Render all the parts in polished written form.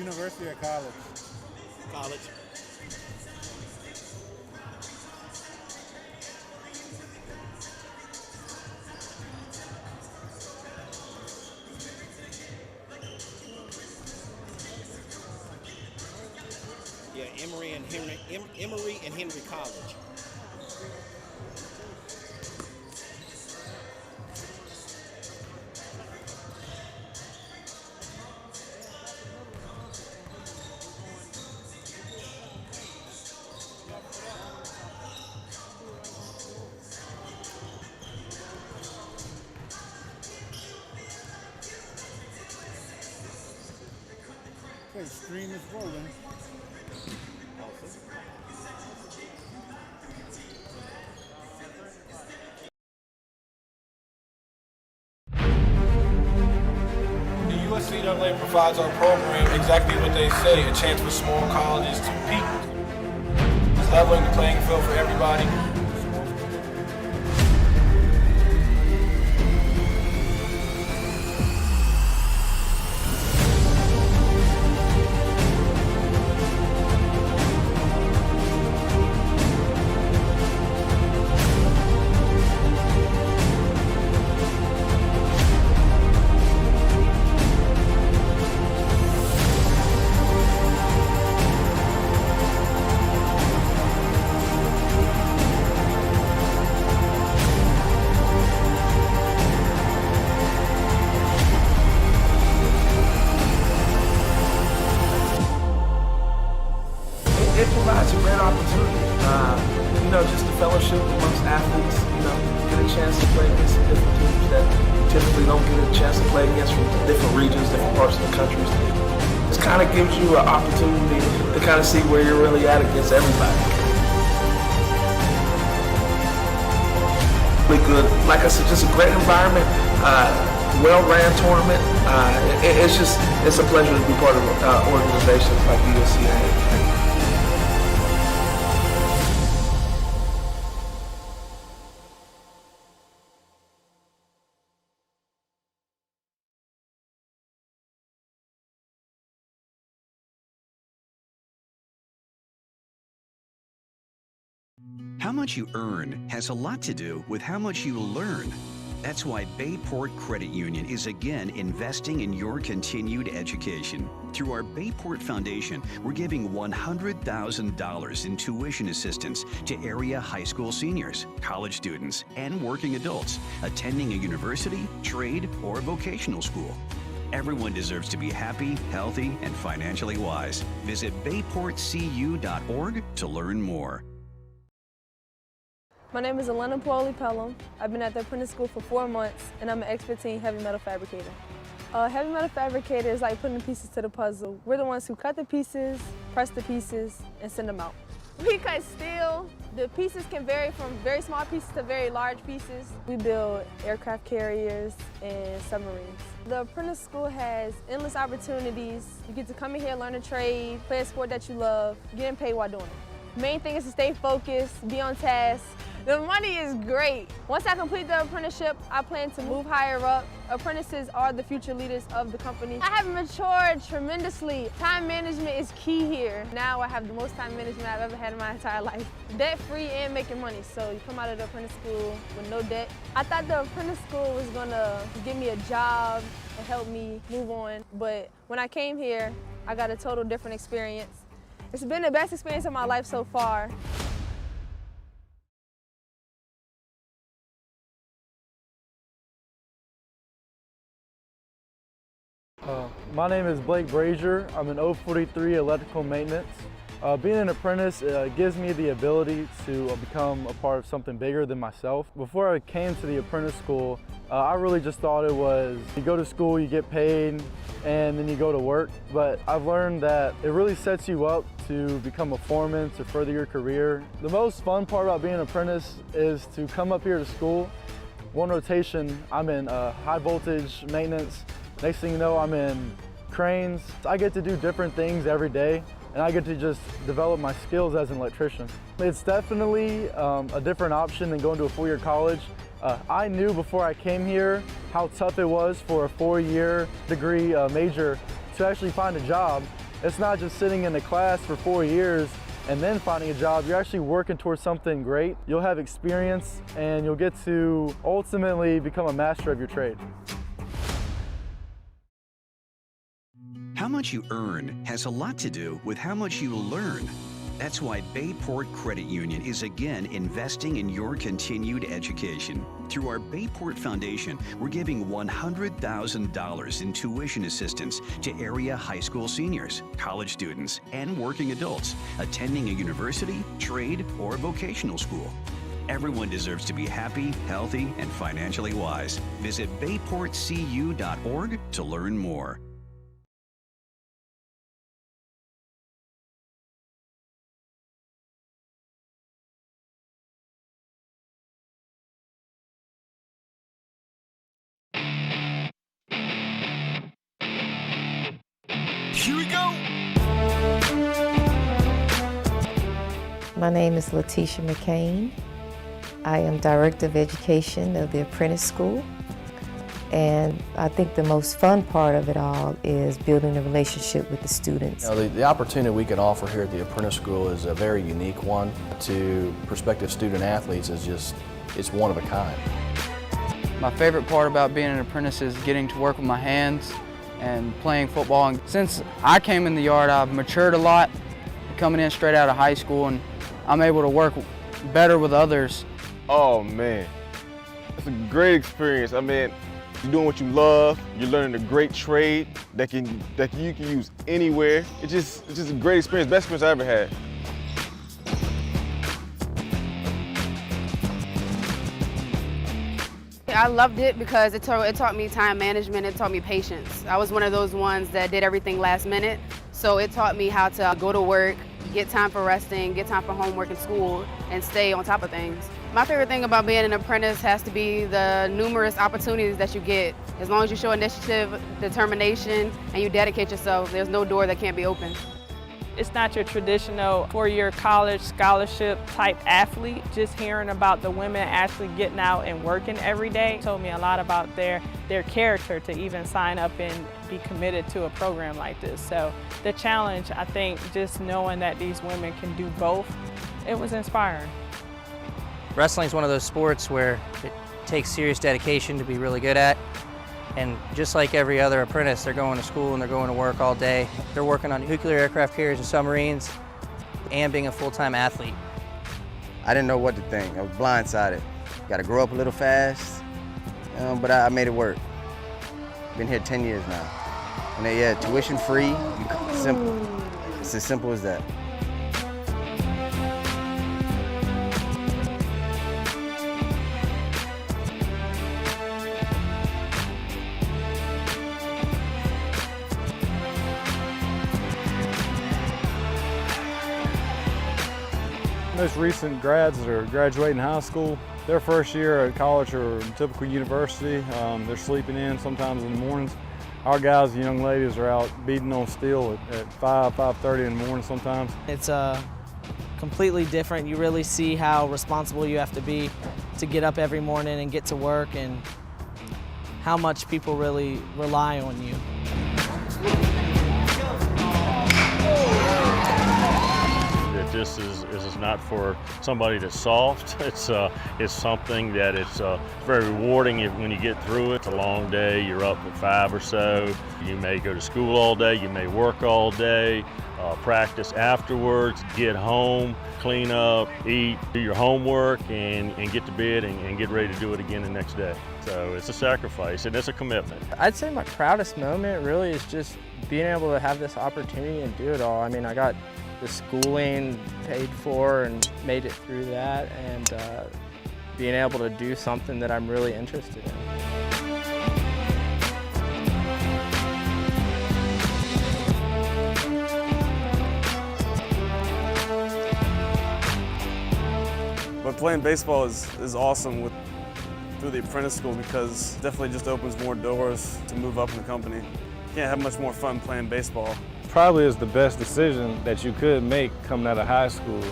University or college? College. Yeah, Emory and Henry College. Okay, stream is rolling. The USCAA provides our program exactly what they say, a chance for small colleges to peak. It's leveling the playing field for everybody. It provides a great opportunity, just the fellowship amongst athletes, get a chance to play against some different teams that you typically don't get a chance to play against from different regions, different parts of the country. This kind of gives you an opportunity to kind of see where you're really at against everybody. Really good, like I said, just a great environment, well-ran tournament. It's a pleasure to be part of organizations like the USCAA. How much you earn has a lot to do with how much you learn. That's why Bayport Credit Union is again investing in your continued education. Through our Bayport Foundation, we're giving $100,000 in tuition assistance to area high school seniors, college students, and working adults attending a university, trade, or vocational school. Everyone deserves to be happy, healthy, and financially wise. Visit bayportcu.org to learn more. My name is Elena Pelham. I've been at the Apprentice School for 4 months, and I'm an X15 heavy metal fabricator. Heavy metal fabricator is like putting the pieces to the puzzle. We're the ones who cut the pieces, press the pieces, and send them out. We cut steel. The pieces can vary from very small pieces to very large pieces. We build aircraft carriers and submarines. The Apprentice School has endless opportunities. You get to come in here, learn a trade, play a sport that you love, getting paid while doing it. Main thing is to stay focused, be on task. The money is great. Once I complete the apprenticeship, I plan to move higher up. Apprentices are the future leaders of the company. I have matured tremendously. Time management is key here. Now I have the most time management I've ever had in my entire life. Debt-free and making money. So you come out of the apprentice school with no debt. I thought the apprentice school was gonna give me a job and help me move on. But when I came here, I got a total different experience. It's been the best experience of my life so far. My name is Blake Brazier. I'm an 043 electrical maintenance. Being an apprentice gives me the ability to become a part of something bigger than myself. Before I came to the apprentice school, I really just thought it was you go to school, you get paid, and then you go to work. But I've learned that it really sets you up to become a foreman, to further your career. The most fun part about being an apprentice is to come up here to school. One rotation, I'm in high voltage maintenance. Next thing you know, I'm in cranes. I get to do different things every day, and I get to just develop my skills as an electrician. It's definitely a different option than going to a four-year college. I knew before I came here how tough it was for a four-year degree major to actually find a job. It's not just sitting in the class for 4 years and then finding a job. You're actually working towards something great. You'll have experience and you'll get to ultimately become a master of your trade. How much you earn has a lot to do with how much you learn. That's why Bayport Credit Union is again investing in your continued education. Through our Bayport Foundation, we're giving $100,000 in tuition assistance to area high school seniors, college students, and working adults attending a university, trade, or vocational school. Everyone deserves to be happy, healthy, and financially wise. Visit bayportcu.org to learn more. Here we go. My name is Letitia McCain. I am Director of Education of the Apprentice School. And I think the most fun part of it all is building a relationship with the students. The opportunity we can offer here at the Apprentice School is a very unique one to prospective student athletes. It's one of a kind. My favorite part about being an apprentice is getting to work with my hands and playing football. And since I came in the yard, I've matured a lot, coming in straight out of high school, and I'm able to work better with others. Oh man, it's a great experience. I mean, you're doing what you love, you're learning a great trade that you can use anywhere. It's just a great experience, best experience I ever had. I loved it because it taught me time management, it taught me patience. I was one of those ones that did everything last minute, so it taught me how to go to work, get time for resting, get time for homework and school, and stay on top of things. My favorite thing about being an apprentice has to be the numerous opportunities that you get. As long as you show initiative, determination, and you dedicate yourself, there's no door that can't be opened. It's not your traditional four-year college scholarship type athlete. Just hearing about the women actually getting out and working every day told me a lot about their character to even sign up and be committed to a program like this. So the challenge, I think, just knowing that these women can do both, it was inspiring. Wrestling is one of those sports where it takes serious dedication to be really good at. And just like every other apprentice, they're going to school and they're going to work all day. They're working on nuclear aircraft carriers and submarines and being a full-time athlete. I didn't know what to think. I was blindsided. Got to grow up a little fast, but I made it work. Been here 10 years now. And yeah, tuition free, simple. It's as simple as that. Most recent grads that are graduating high school, their first year at college or typical university, they're sleeping in sometimes in the mornings. Our guys and young ladies are out beating on steel at 5:30 in the morning sometimes. It's completely different. You really see how responsible you have to be to get up every morning and get to work, and how much people really rely on you. This is not for somebody that's soft. It's something that it's very rewarding when you get through it. It's a long day. You're up at 5 or so. You may go to school all day. You may work all day. Practice afterwards. Get home, clean up, eat, do your homework, and get to bed and get ready to do it again the next day. So it's a sacrifice and it's a commitment. I'd say my proudest moment really is just being able to have this opportunity and do it all. I mean, I got the schooling paid for and made it through that, and being able to do something that I'm really interested in. But playing baseball is awesome through the apprentice school, because it definitely just opens more doors to move up in the company. You can't have much more fun playing baseball. Probably is the best decision that you could make coming out of high school.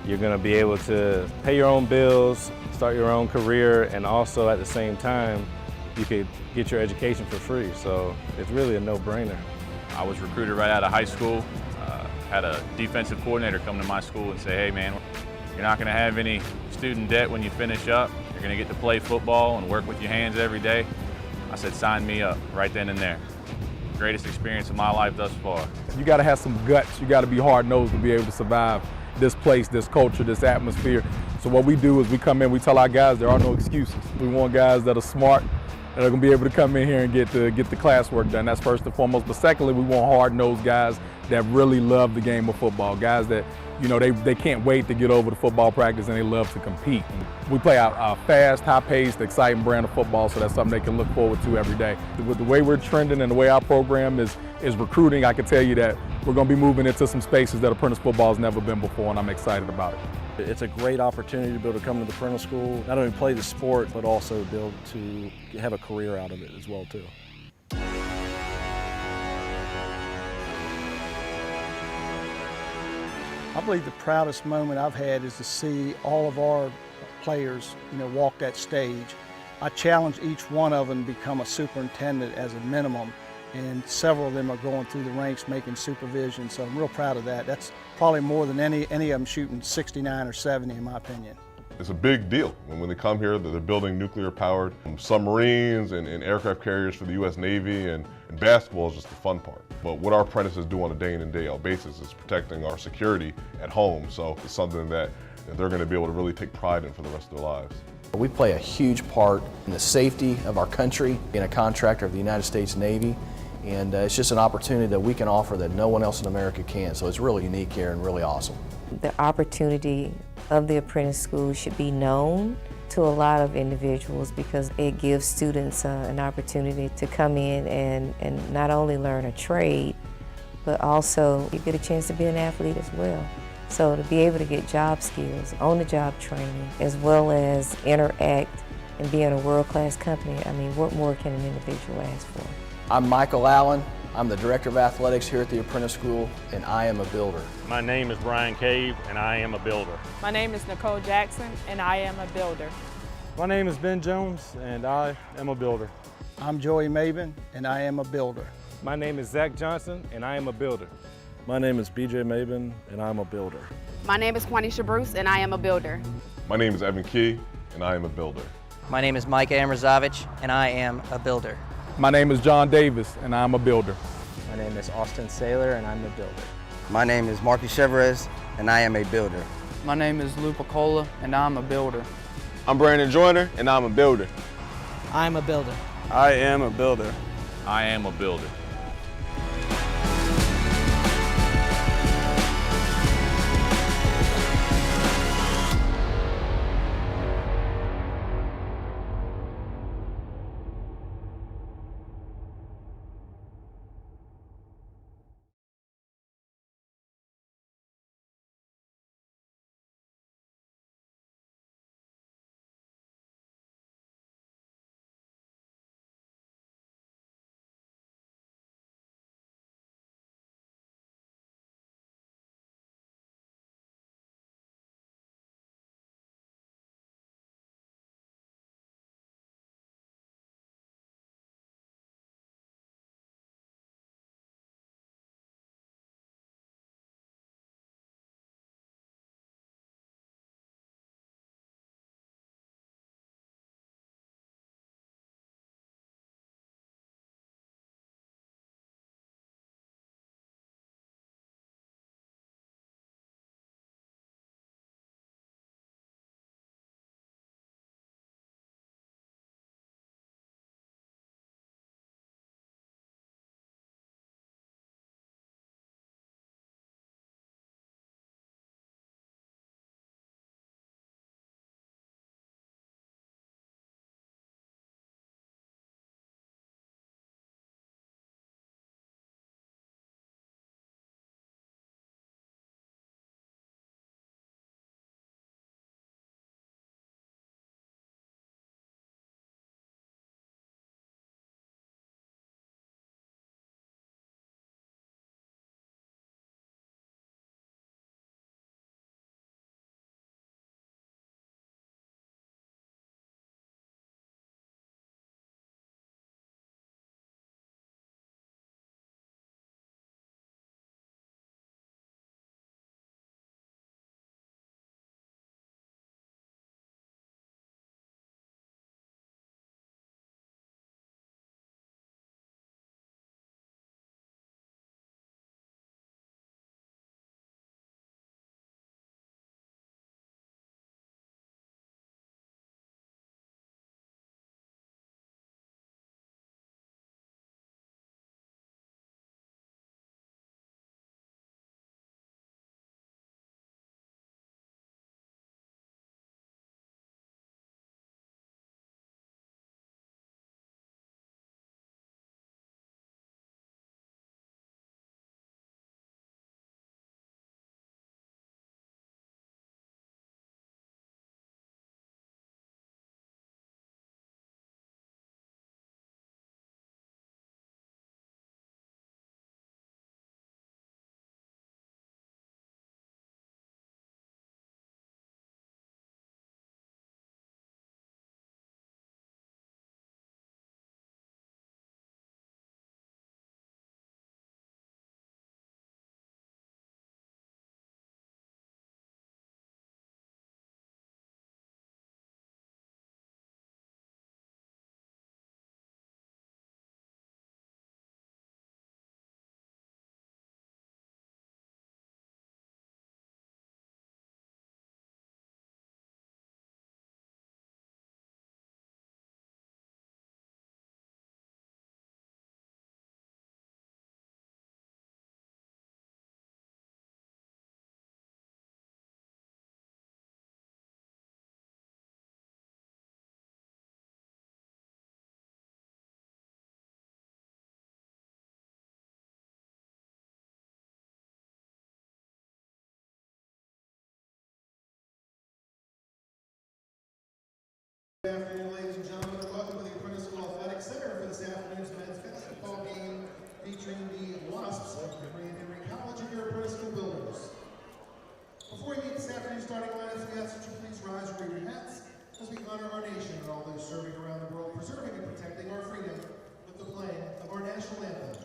You're going to be able to pay your own bills, start your own career, and also at the same time, you could get your education for free. So it's really a no-brainer. I was recruited right out of high school. Had a defensive coordinator come to my school and say, hey man, you're not going to have any student debt when you finish up. You're going to get to play football and work with your hands every day. I said, sign me up right then and there. Greatest experience of my life thus far. You got to have some guts. You got to be hard-nosed to be able to survive this place, this culture, this atmosphere. So what we do is we come in, we tell our guys there are no excuses. We want guys that are smart, that are going to be able to come in here and get the classwork done. That's first and foremost. But secondly, we want hard-nosed guys that really love the game of football. Guys that, you know, they can't wait to get over to football practice and they love to compete. We play a fast, high-paced, exciting brand of football, so that's something they can look forward to every day. With the way we're trending and the way our program is recruiting, I can tell you that we're going to be moving into some spaces that Apprentice football has never been before, and I'm excited about it. It's a great opportunity to be able to come to the Apprentice School, not only play the sport, but also be able to have a career out of it as well, too. I believe the proudest moment I've had is to see all of our players, walk that stage. I challenge each one of them to become a superintendent as a minimum, and several of them are going through the ranks making supervision, so I'm real proud of that. That's probably more than any of them shooting 69 or 70 in my opinion. It's a big deal when they come here. They're building nuclear-powered submarines and aircraft carriers for the U.S. Navy, and basketball is just the fun part. But what our apprentices do on a day in and day out basis is protecting our security at home, so it's something that they're going to be able to really take pride in for the rest of their lives. We play a huge part in the safety of our country, being a contractor of the United States Navy, and it's just an opportunity that we can offer that no one else in America can, so it's really unique here and really awesome. The opportunity of the Apprentice School should be known to a lot of individuals because it gives students an opportunity to come in and not only learn a trade, but also you get a chance to be an athlete as well. So to be able to get job skills, on-the-job training, as well as interact and be in a world-class company, I mean, what more can an individual ask for? I'm Michael Allen. I'm the Director of Athletics here at the Apprentice School, and I am a builder. My name is Brian Cave, and I am a builder. My name is Nicole Jackson, and I am a builder. My name is Ben Jones, and I am a builder. I'm Joey Maben, and I am a builder. My name is Zach Johnson, and I am a builder. My name is BJ Maben, and I'm a builder. My name is Quanisha Bruce, and I am a builder. My name is Evan Key, and I am a builder. My name is Mike Amrazovich, and I am a builder. My name is John Davis, and I'm a builder. My name is Austin Saylor, and I'm a builder. My name is Marcus Chevres, and I am a builder. My name is Lou Picola, and I'm a builder. I'm Brandon Joyner, and I'm a builder. I'm a builder. I am a builder. I am a builder. Good afternoon, ladies and gentlemen, and welcome to the Apprentice School Athletic Center for this afternoon's men's basketball game featuring the Wasps of Emory and Henry College and your Apprentice School Builders. Before we meet this afternoon's starting lineups, we ask that you please rise and wave your hats as we honor our nation and all those serving around the world, preserving and protecting our freedom with the playing of our national anthem.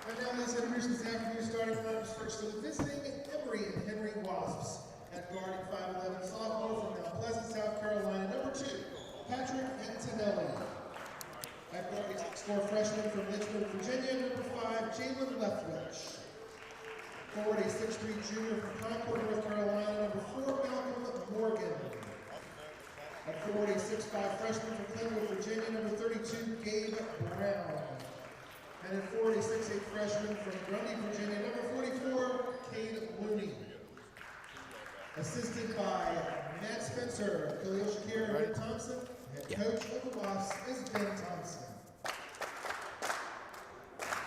And now let's introduce this afternoon's starting lineups first to the visiting Emory and Henry Wasps. At guarding 5'11", sophomore from Mount Pleasant, South Carolina, number 2, Patrick Antonelli. At guarding 6'4", freshman from Lynchburg, Virginia, number 5, Jalen Leftwich. Forward, a 6'3", junior from Concord, North Carolina, number 4, Malcolm Morgan. At forward, a 6'5", freshman from Glenwood, Virginia, number 32, Gabe Brown. And at 4', a 6'8", freshman from Grundy, Virginia, number 44, Cade Looney. Assisted by Matt Spencer, Khalil Shakir, and Ben Thompson. Head coach of the Wasps is Ben Thompson.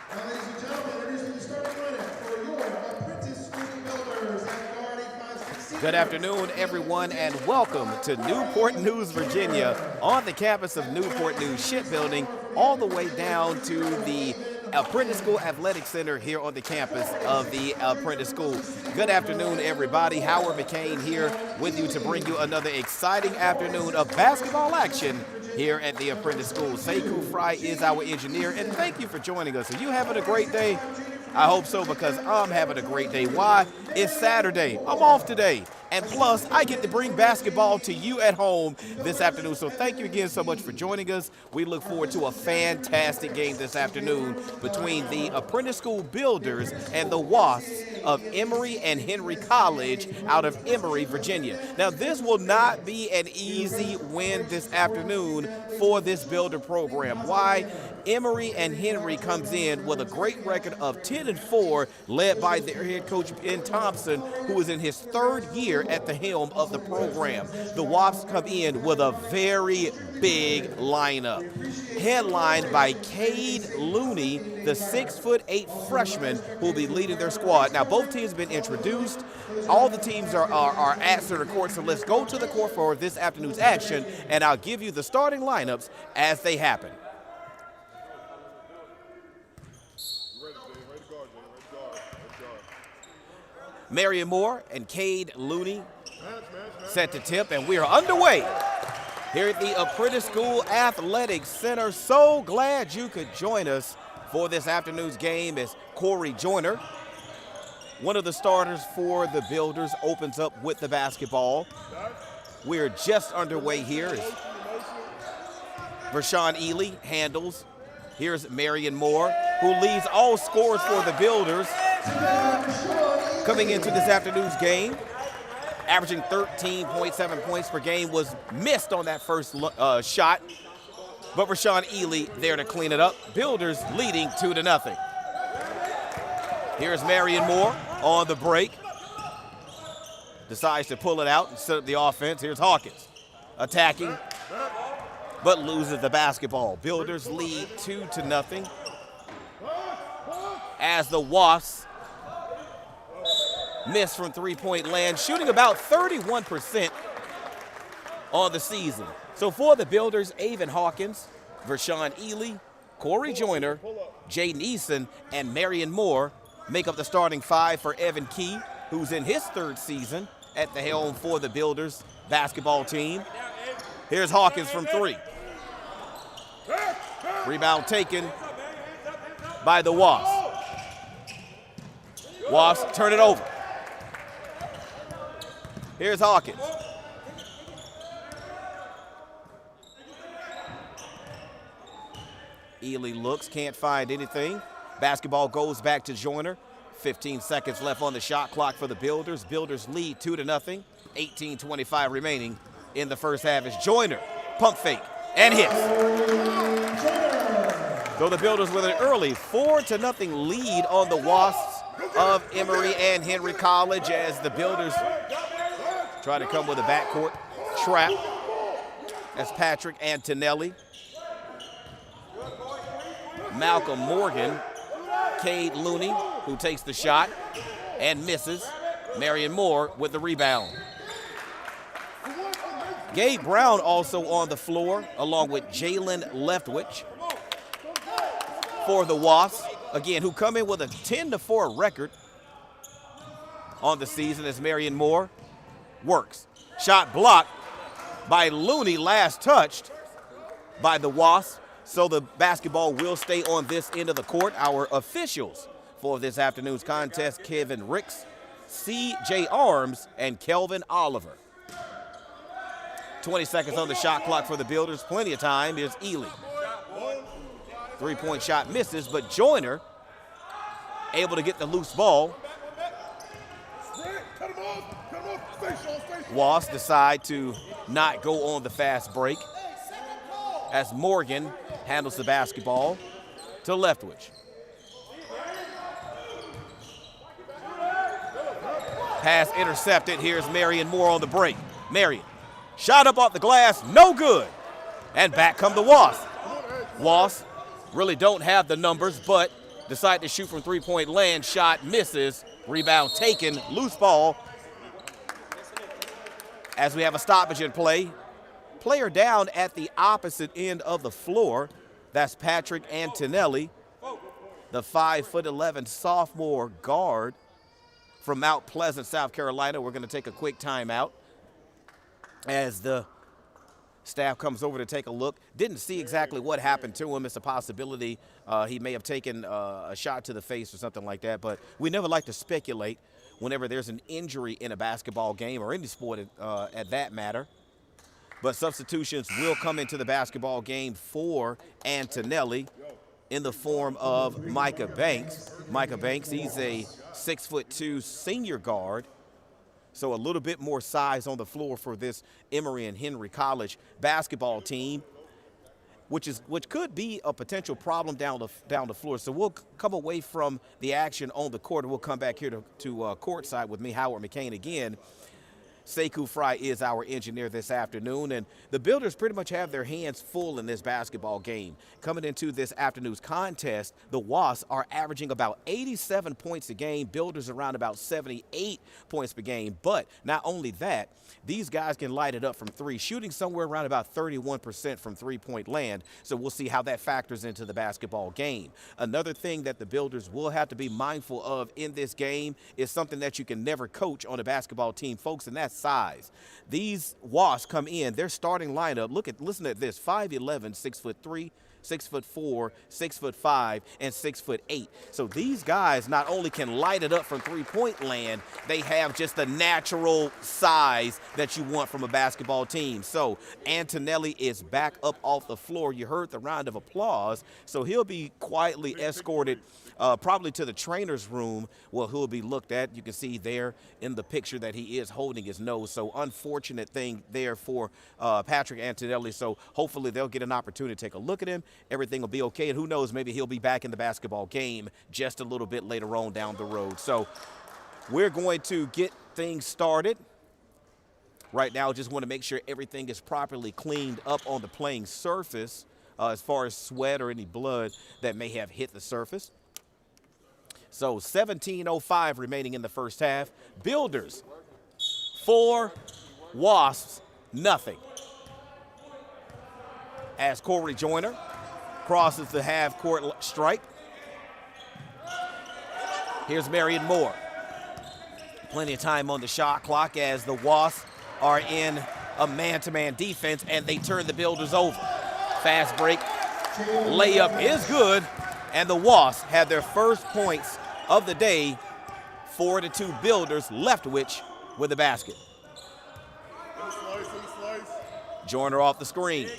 Now, ladies and gentlemen, introducing the starting lineup for your Apprentice School Builders at guard 856. Good afternoon, everyone, and welcome to Newport News, Virginia, on the campus of Newport News Shipbuilding, all the way down to the Apprentice School Athletic Center here on the campus of the Apprentice School. Good afternoon, everybody. Howard McCain here with you to bring you another exciting afternoon of basketball action here at the Apprentice School. Sekou Fry is our engineer, and thank you for joining us. Are you having a great day? I hope so, because I'm having a great day. Why? It's Saturday. I'm off today. And plus, I get to bring basketball to you at home this afternoon. So thank you again so much for joining us. We look forward to a fantastic game this afternoon between the Apprentice School Builders and the Wasps of Emory and Henry College out of Emory, Virginia. Now, this will not be an easy win this afternoon for this Builder program. Why? Emory and Henry comes in with a great record of 10-4, led by their head coach, Ben Thompson, who is in his 3rd year at the helm of the program. The Wasps come in with a very big lineup, headlined by Cade Looney, the 6'8" freshman who will be leading their squad. Now, both teams have been introduced. All the teams are at center court, so let's go to the court for this afternoon's action, and I'll give you the starting lineups as they happen. Marion Moore and Cade Looney set to tip, and we are underway here at the Apprentice School Athletic Center. So glad you could join us for this afternoon's game as Corey Joyner, one of the starters for the Builders, opens up with the basketball. We're just underway here as Rashawn Ely handles. Here's Marion Moore, who leads all scorers for the Builders coming into this afternoon's game, averaging 13.7 points per game. Was missed on that first shot, but Rashawn Ely there to clean it up. Builders leading 2-0. Here's Marion Moore on the break. Decides to pull it out and set up the offense. Here's Hawkins attacking, but loses the basketball. Builders lead 2-0 as the Wasps miss from three-point land, shooting about 31% on the season. So for the Builders, Avon Hawkins, Vershawn Ely, Corey Joyner, Jay Neeson, and Marion Moore make up the starting 5 for Evan Key, who's in his 3rd season at the helm for the Builders basketball team. Here's Hawkins from 3. Rebound taken by the Wasps. Wasps turn it over. Here's Hawkins. Ely looks, can't find anything. Basketball goes back to Joyner. 15 seconds left on the shot clock for the Builders. Builders lead 2-0. 18:25 remaining in the first half as Joyner pump fake and hits. So the Builders with an early 4-0 lead on the Wasps of Emory and Henry College as the Builders try to come with a backcourt trap. That's Patrick Antonelli, Malcolm Morgan, Cade Looney, who takes the shot and misses. Marion Moore with the rebound. Gabe Brown also on the floor, along with Jalen Leftwich for the Wasps, again, who come in with a 10-4 record on the season as Marion Moore works. Shot blocked by Looney, last touched by the Wasps. So the basketball will stay on this end of the court. Our officials for this afternoon's contest, Kevin Ricks, C.J. Arms, and Kelvin Oliver. 20 seconds on the shot clock for the Builders. Plenty of time. Here's Ely. 3-point shot misses, but Joyner able to get the loose ball. Wasps decide to not go on the fast break as Morgan handles the basketball to Leftwich. Pass intercepted. Here's Marion Moore on the break. Marion, shot up off the glass, no good. And back come the Wasps. Wasps really don't have the numbers, but decide to shoot from 3-point land. Shot misses. Rebound taken. Loose ball. As we have a stoppage in play. Player down at the opposite end of the floor. That's Patrick Antonelli, the 5'11" sophomore guard from Mount Pleasant, South Carolina. We're going to take a quick timeout as the staff comes over to take a look. Didn't see exactly what happened to him. It's a possibility he may have taken a shot to the face or something like that, but we never like to speculate whenever there's an injury in a basketball game or any sport at that matter. But substitutions will come into the basketball game for Antonelli in the form of Micah Banks. Micah Banks, he's a 6'2" senior guard, so a little bit more size on the floor for this Emory and Henry College basketball team, which could be a potential problem down the floor. So we'll come away from the action on the court, and we'll come back here to courtside with me, Howard McCain, again. Sekou Fry is our engineer this afternoon, and the Builders pretty much have their hands full in this basketball game. Coming into this afternoon's contest, the Wasps are averaging about 87 points a game, Builders around about 78 points per game. But not only that, these guys can light it up from 3, shooting somewhere around about 31% from 3-point land. So we'll see how that factors into the basketball game. Another thing that the Builders will have to be mindful of in this game is something that you can never coach on a basketball team, folks, and that's size. These Wasps come in, their starting lineup, listen at this, 5'11", 6'3", 6'4", 6'5", and 6'8". So these guys not only can light it up from 3-point land, they have just the natural size that you want from a basketball team. So Antonelli is back up off the floor. You heard the round of applause. So he'll be quietly escorted probably to the trainer's room where he'll be looked at. You can see there in the picture that he is holding his nose. So unfortunate thing there for Patrick Antonelli. So hopefully they'll get an opportunity to take a look at him. Everything will be okay. And who knows, maybe he'll be back in the basketball game just a little bit later on down the road. So we're going to get things started. Right now, just want to make sure everything is properly cleaned up on the playing surface as far as sweat or any blood that may have hit the surface. So 17:05 remaining in the first half. Builders 4, Wasps nothing. as Corey Joyner crosses the half-court stripe. Here's Marion Moore. Plenty of time on the shot clock as the Wasps are in a man-to-man defense, and they turn the Builders over. Fast break, layup is good, and the Wasps have their first points of the day. 4-2 Builders, Leftwich with the basket. Joyner off the screen.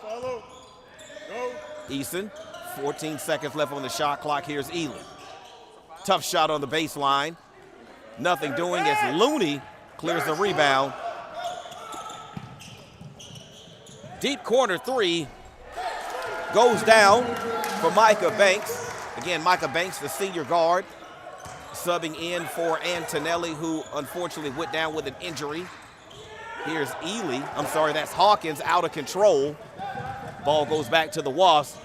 Follow. Go. Eason, 14 seconds left on the shot clock. Here's Ely. Tough shot on the baseline. Nothing doing as Looney clears the rebound. Deep corner three goes down for Micah Banks. Again, Micah Banks, the senior guard, subbing in for Antonelli, who unfortunately went down with an injury. Here's Ely. That's Hawkins out of control. Ball goes back to the Wasps.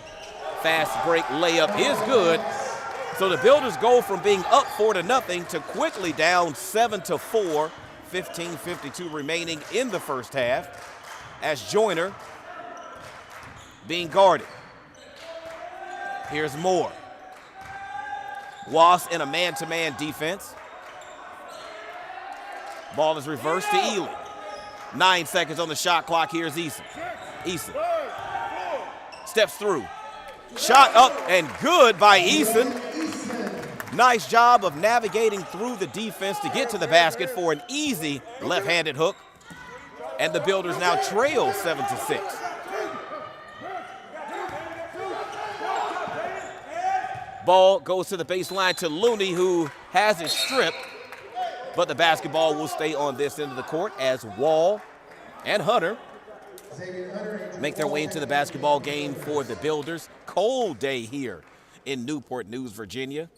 Fast break layup is good. So the Builders go from being up 4-0 to quickly down 7-4. 15:52 remaining in the first half as Joyner being guarded. Here's Moore. Wasps in a man-to-man defense. Ball is reversed to Ely. 9 seconds on the shot clock. Here's Eason. Eason steps through. Shot up and good by Eason. Nice job of navigating through the defense to get to the basket for an easy left-handed hook. And the Builders now trail 7-6. Ball goes to the baseline to Looney, who has it stripped, but the basketball will stay on this end of the court as Wall and Hunter make their way into the basketball game for the Builders. Cold day here in Newport News, Virginia.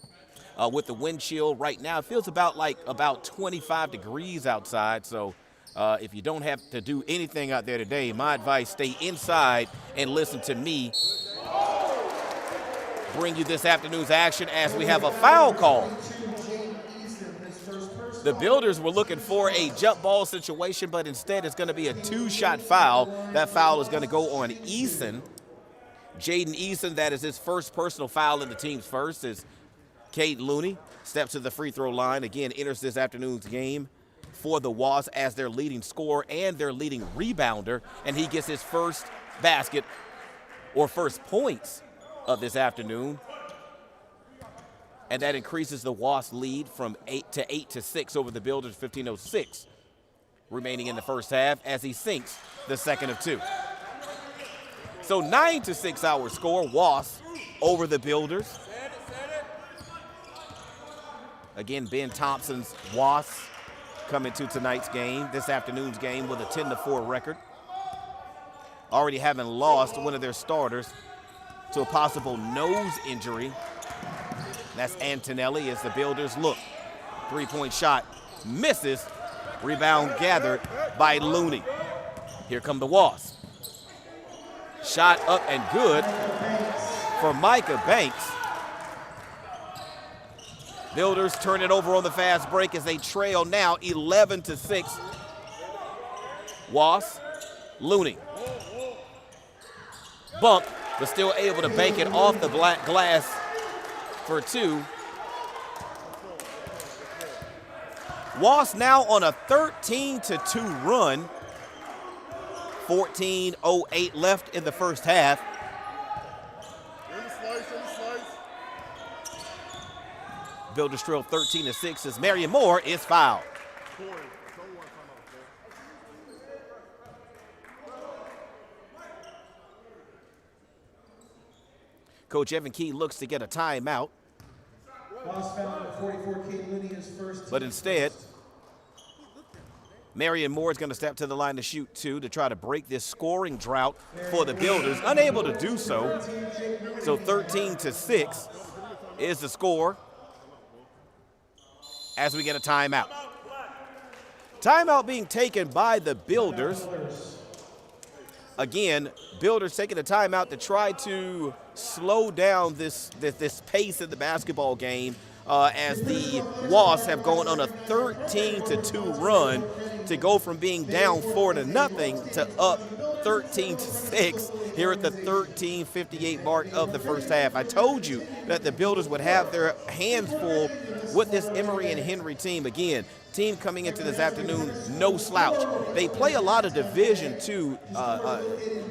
With the wind chill right now, it feels about 25 degrees outside. So if you don't have to do anything out there today, my advice, stay inside and listen to me bring you this afternoon's action as we have a foul call. The Builders were looking for a jump ball situation, but instead it's going to be a two-shot foul. That foul is going to go on Eason. Jaden Eason, that is his first personal foul in the team's first, as Cade Looney steps to the free throw line. Again, enters this afternoon's game for the Wasps as their leading scorer and their leading rebounder, and he gets his first basket or first points of this afternoon. And that increases the Wasps lead from 8-6 over the Builders, 15:06 remaining in the first half as he sinks the second of two. So 9-6 our score, Wasps over the Builders. Again, Ben Thompson's Wasps coming to tonight's game, this afternoon's game, with a 10-4 record. Already having lost one of their starters to a possible nose injury. That's Antonelli as the Builders look. Three-point shot misses. Rebound gathered by Looney. Here come the Wasps. Shot up and good for Micah Banks. Builders turn it over on the fast break as they trail now 11-6. Wasps, Looney. Bump, but still able to bank it off the black glass for two. Wasps now on a 13-2 run. 14:08 left in the first half. Builders trail 13-6 as Marion Moore is fouled. Coach Evan Key looks to get a timeout. But instead, Marion Moore is going to step to the line to shoot two to try to break this scoring drought for the Builders. Unable to do so. So 13-6 is the score as we get a timeout. Timeout being taken by the Builders. Again, Builders taking a timeout to try to slow down this pace of the basketball game as the Wasps have gone on a 13-2 run to go from being down 4-0 to up 13-6 here at the 13:58 mark of the first half. I told you that the Builders would have their hands full with this Emory and Henry team. Again, team coming into this afternoon, no slouch. They play a lot of Division II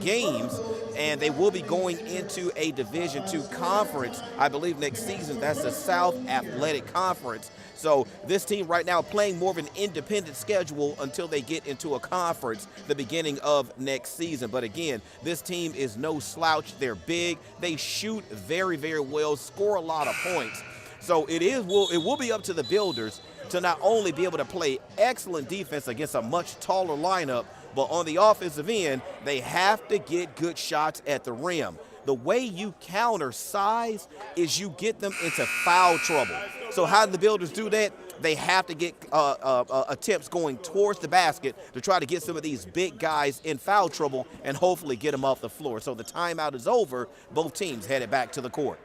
games, and they will be going into a Division II conference, I believe, next season. That's the South Athletic Conference. So this team right now playing more of an independent schedule until they get into a conference the beginning of next season. But again, this team is no slouch. They're big. They shoot very, very well, score a lot of points. So it will be up to the Builders to not only be able to play excellent defense against a much taller lineup, but on the offensive end, they have to get good shots at the rim. The way you counter size is you get them into foul trouble. So how do the Builders do that? They have to get attempts going towards the basket to try to get some of these big guys in foul trouble and hopefully get them off the floor. So the timeout is over. Both teams headed back to the court.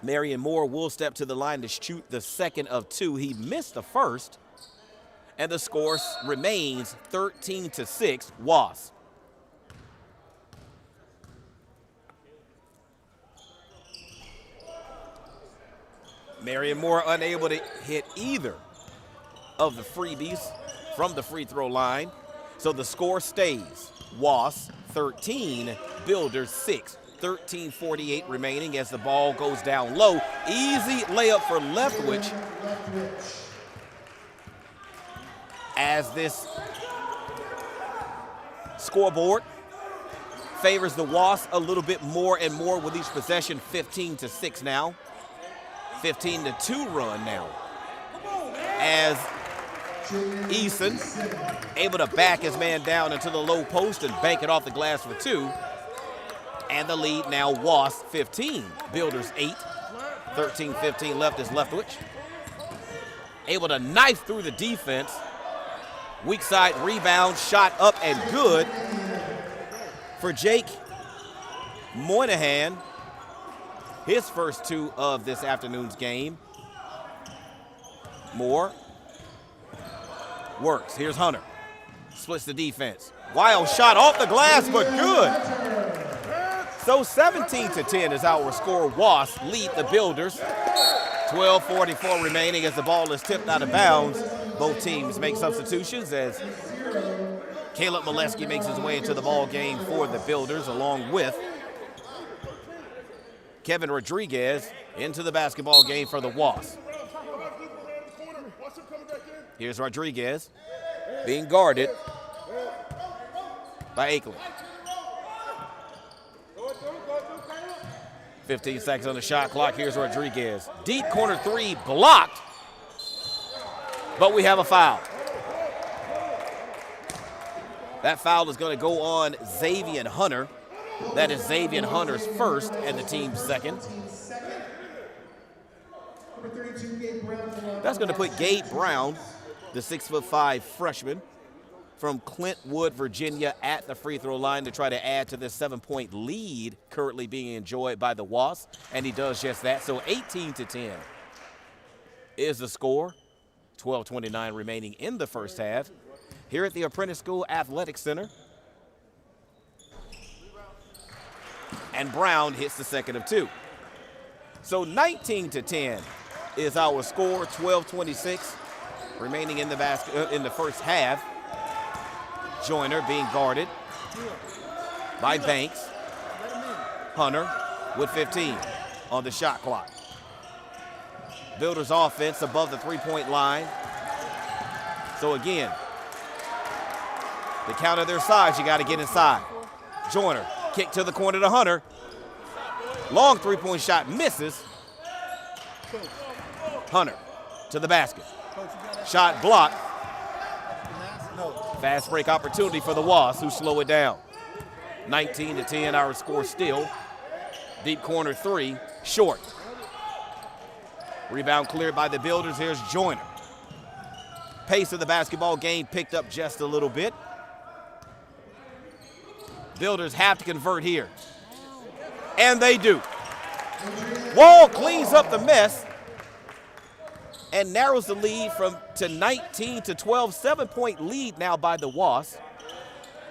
Marion Moore will step to the line to shoot the second of two. He missed the first, and the score remains 13-6, Wasp. Marion Moore unable to hit either of the freebies from the free throw line. So the score stays Wasp 13, Builders 6. 13:48 remaining as the ball goes down low. Easy layup for Leftwich as this scoreboard favors the Wasps a little bit more and more with each possession. 15-6 now. 15-2 run now. As Eason able to back his man down into the low post and bank it off the glass for two. And the lead now Wasp 15, Builders 8. 13-15 left is Leftwich. Able to knife through the defense. Weak side rebound, shot up and good for Jake Moynihan. His first two of this afternoon's game. Moore works. Here's Hunter. Splits the defense. Wild shot off the glass, but good. So 17-10 is our score. Wasp lead the Builders. 12:44 remaining as the ball is tipped out of bounds. Both teams make substitutions as Caleb Molesky makes his way into the ball game for the Builders, along with Kevin Rodriguez into the basketball game for the Wasps. Here's Rodriguez being guarded by Akeland. 15 seconds on the shot clock. Here's Rodriguez. Deep corner three blocked, but we have a foul. That foul is going to go on Xavier Hunter. That is Xavier Hunter's first and the team's second. That's going to put Gabe Brown, the 6'5" freshman from Clintwood, Virginia, at the free throw line to try to add to this 7-point lead currently being enjoyed by the Wasps, and he does just that. So 18-10 is the score. 12:29 remaining in the first half here at the Apprentice School Athletic Center. And Brown hits the second of two. So 19-10 is our score. 12:26 remaining in the first half. Joyner being guarded by Banks. Hunter with 15 on the shot clock. Builders offense above the three-point line. So again, to counter their size, you got to get inside. Joyner, kick to the corner to Hunter. Long three-point shot misses. Hunter to the basket. Shot blocked. Fast break opportunity for the Wasps, who slow it down. 19-10, our score still. Deep corner three, short. Rebound cleared by the Builders. Here's Joyner. Pace of the basketball game picked up just a little bit. Builders have to convert here. And they do. Wall cleans up the mess. and narrows the lead to 19 to 12. 7-point lead now by the Wasps.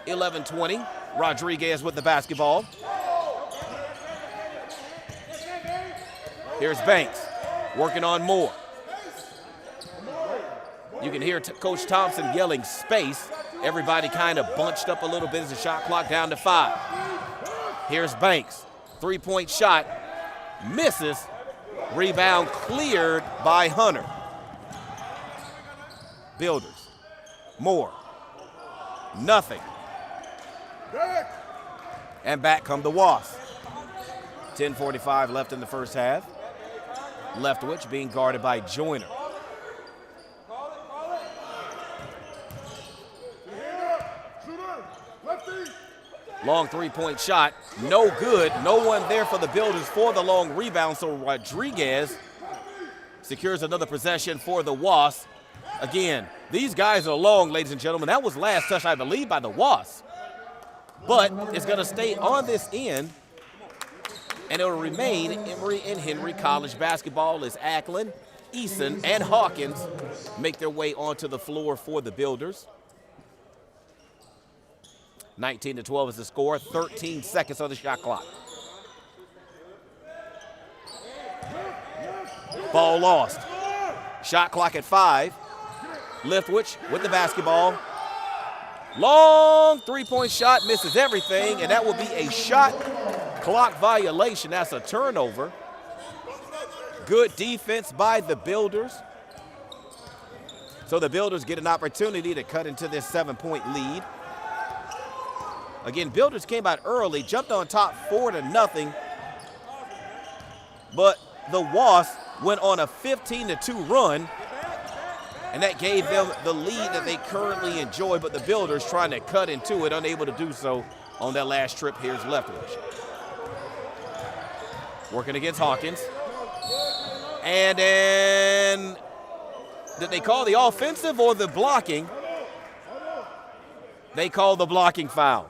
11-20. Rodriguez with the basketball. Here's Banks working on Moore. You can hear Coach Thompson yelling space. Everybody kind of bunched up a little bit as the shot clock down to 5. Here's Banks. 3-point shot. Misses. Rebound cleared by Hunter. Builders. Moore. Nothing. And back come the Wasps. 10:45 left in the first half. Leftwich being guarded by Joyner. Long 3-point shot, no good. No one there for the Builders for the long rebound, so Rodriguez secures another possession for the Wasps. Again, these guys are long, ladies and gentlemen. That was last touch, I believe, by the Wasps. But it's going to stay on this end, and it will remain Emory and Henry College basketball as Ackland, Eason, and Hawkins make their way onto the floor for the Builders. 19-12 is the score, 13 seconds on the shot clock. Ball lost. Shot clock at 5. Leftwich with the basketball. Long 3-point shot, misses everything, and that will be a shot clock violation. That's a turnover. Good defense by the Builders. So the Builders get an opportunity to cut into this 7-point lead. Again, Builders came out early, jumped on top 4-0, but the Wasps went on a 15-2 run, and that gave them the lead that they currently enjoy, but the Builders trying to cut into it, unable to do so on that last trip. Here's Leftwich. Working against Hawkins. And then, did they call the offensive or the blocking? They call the blocking foul.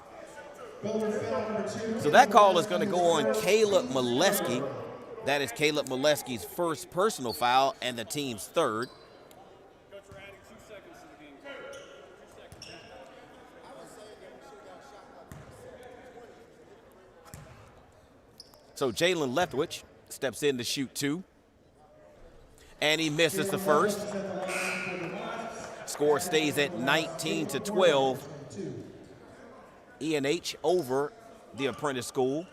So that call is going to go on Caleb Molesky. That is Caleb Molesky's first personal foul and the team's third. So Jalen Leftwich steps in to shoot 2. And he misses the first. Score stays at 19-12. E&H over the Apprentice School.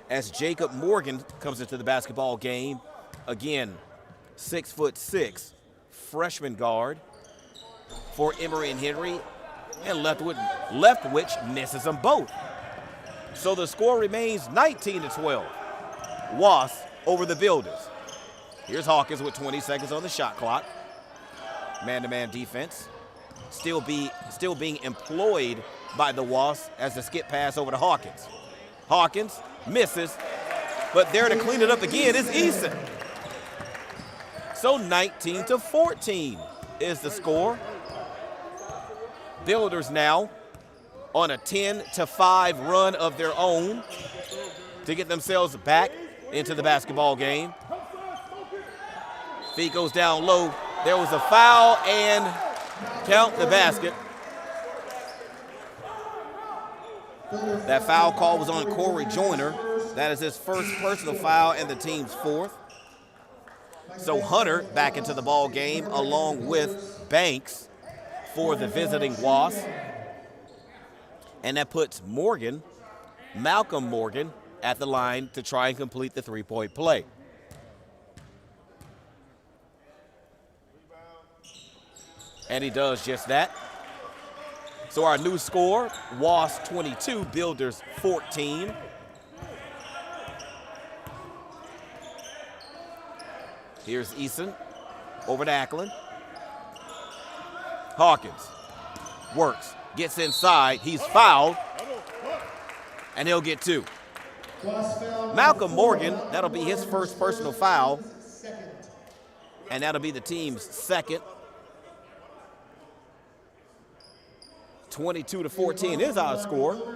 As Jacob Morgan comes into the basketball game. Again, 6'6", freshman guard for Emory and Henry. And Leftwich misses them both. So the score remains 19-12. Wasps over the Builders. Here's Hawkins with 20 seconds on the shot clock. Man-to-man defense. Still being employed by the Wasps as the skip pass over to Hawkins. Hawkins misses, but there to clean it up again is Eason. So 19-14 is the score. Builders now on a 10-5 run of their own to get themselves back into the basketball game. Feet goes down low. There was a foul and count the basket. That foul call was on Corey Joyner. That is his first personal foul and the team's fourth. So Hunter back into the ball game along with Banks for the visiting Wasps. And that puts Malcolm Morgan, at the line to try and complete the 3-point play. And he does just that. So our new score, Wasps 22, Builders 14. Here's Eason over to Ackland. Hawkins works, gets inside, he's fouled, and he'll get 2. Malcolm Morgan, that'll be his first personal foul, and that'll be the team's second. 22-14 is our score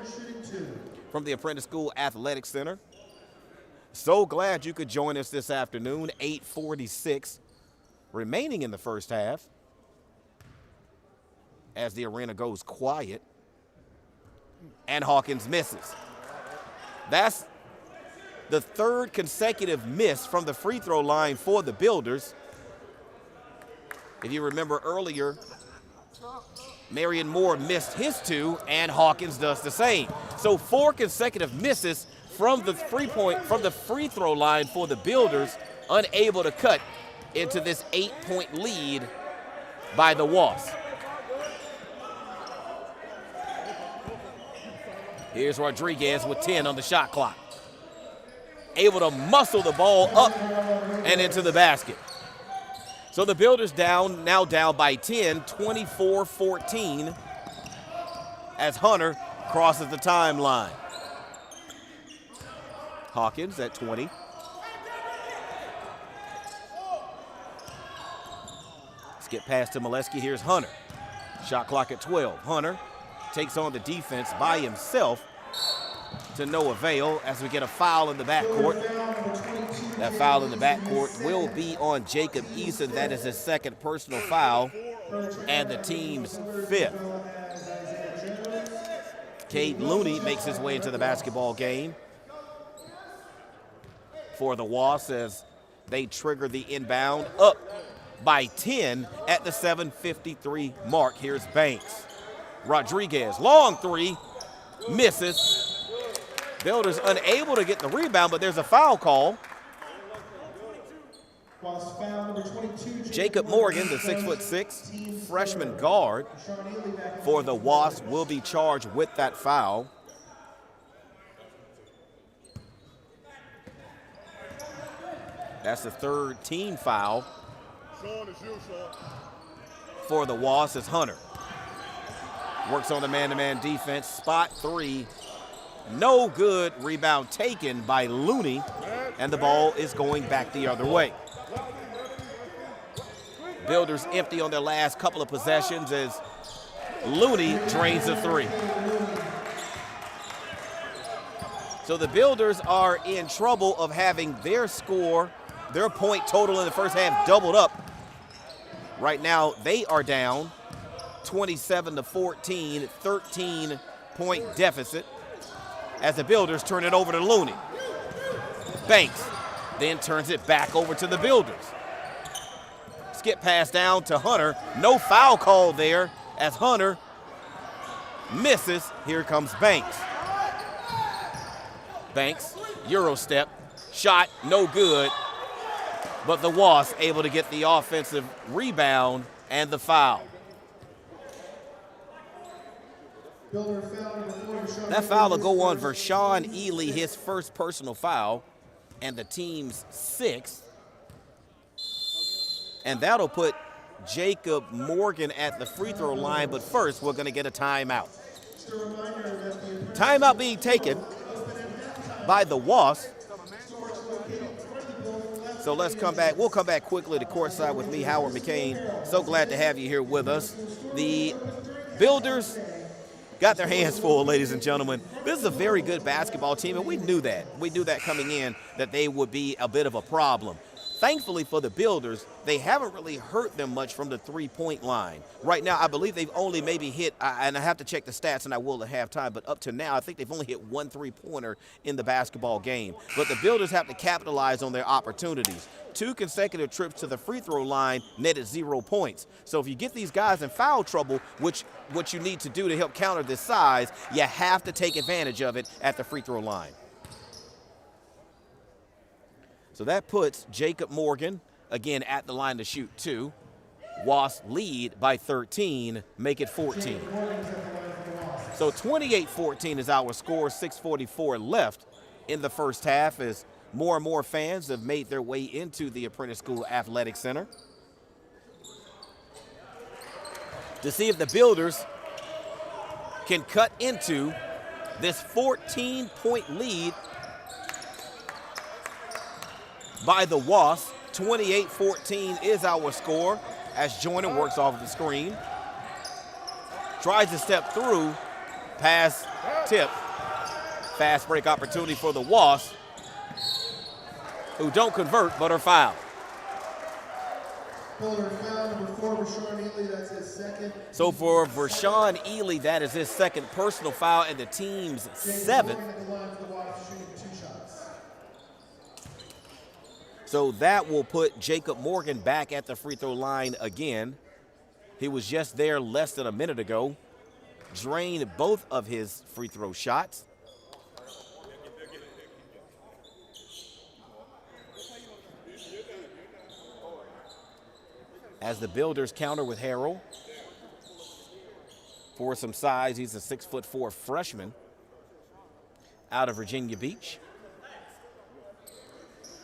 from the Apprentice School Athletic Center. So glad you could join us this afternoon. 8:46 remaining in the first half as the arena goes quiet. And Hawkins misses. That's the third consecutive miss from the free throw line for the Builders. If you remember earlier, Marion Moore missed his 2, and Hawkins does the same. So 4 consecutive misses from the free throw line for the Builders, unable to cut into this 8-point lead by the Wasps. Here's Rodriguez with 10 on the shot clock. Able to muscle the ball up and into the basket. So the Builders now down by 10, 24-14, as Hunter crosses the timeline. Hawkins at 20. Let's get past to Molesky. Here's Hunter. Shot clock at 12. Hunter takes on the defense by himself to no avail as we get a foul in the backcourt. That foul in the backcourt will be on Jacob Eason. That is his second personal foul and the team's 5th. Cade Looney makes his way into the basketball game for the Wasps as they trigger the inbound up by 10 at the 7:53 mark. Here's Banks. Rodriguez, long 3, misses. Builders unable to get the rebound, but there's a foul call. Jacob Morgan, the 6'6" freshman guard for the Wasps, will be charged with that foul. That's the 3rd team foul for the Wasps as Hunter works on the man-to-man defense. Spot 3. No good. Rebound taken by Looney, and the ball is going back the other way. Builders empty on their last couple of possessions as Looney drains a 3. So the Builders are in trouble of having their score, their point total in the first half doubled up. Right now they are down 27-14, 13-point deficit as the Builders turn it over to Looney. Banks then turns it back over to the Builders. Skip pass down to Hunter. No foul call there as Hunter misses. Here comes Banks. Banks, Euro step, shot, no good. But the Wasps able to get the offensive rebound and the foul. That foul will go on Vershawn Ely, his first personal foul, and the team's 6th. And that'll put Jacob Morgan at the free throw line, but first we're gonna get a timeout. Timeout being taken by the Wasps. So let's come back. We'll come back quickly to courtside with me, Howard McCain. So glad to have you here with us. The Builders got their hands full, ladies and gentlemen. This is a very good basketball team, and we knew that. We knew that coming in, that they would be a bit of a problem. Thankfully for the Builders, they haven't really hurt them much from the three-point line. Right now, I believe they've only maybe hit, and I have to check the stats, and I will at halftime, but up to now, I think they've only hit 1 3-pointer in the basketball game. But the Builders have to capitalize on their opportunities. 2 consecutive trips to the free throw line netted 0 points. So if you get these guys in foul trouble, which what you need to do to help counter this size, you have to take advantage of it at the free throw line. So that puts Jacob Morgan, again, at the line to shoot 2. Wasps lead by 13, make it 14. So 28-14 is our score, 6:44 left in the first half as more and more fans have made their way into the Apprentice School Athletic Center to see if the Builders can cut into this 14-point lead by the Wasps. 28-14 is our score as Joyner works off the screen. Tries to step through, pass tip. Fast break opportunity for the Wasps. who don't convert but are fouled. Builder foul number 4, Rashawn Ely, that's his second. So for Vershawn Ely, that is his second personal foul and the team's 7th. So that will put Jacob Morgan back at the free throw line again. He was just there less than a minute ago. Drained both of his free throw shots. As the Builders counter with Harrell. For some size, he's a 6'4" freshman out of Virginia Beach.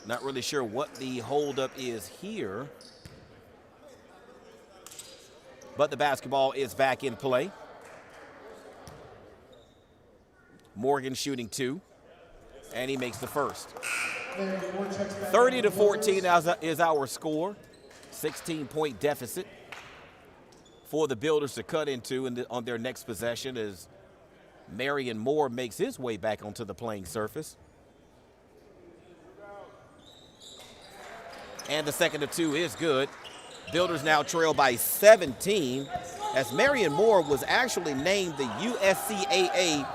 Not really sure what the holdup is here. But the basketball is back in play. Morgan shooting 2, and he makes the first. 30-14 is our score. 16-point deficit for the Builders to cut into on their next possession as Marion Moore makes his way back onto the playing surface. And the second of 2 is good. Builders now trail by 17 as Marion Moore was actually named the USCAA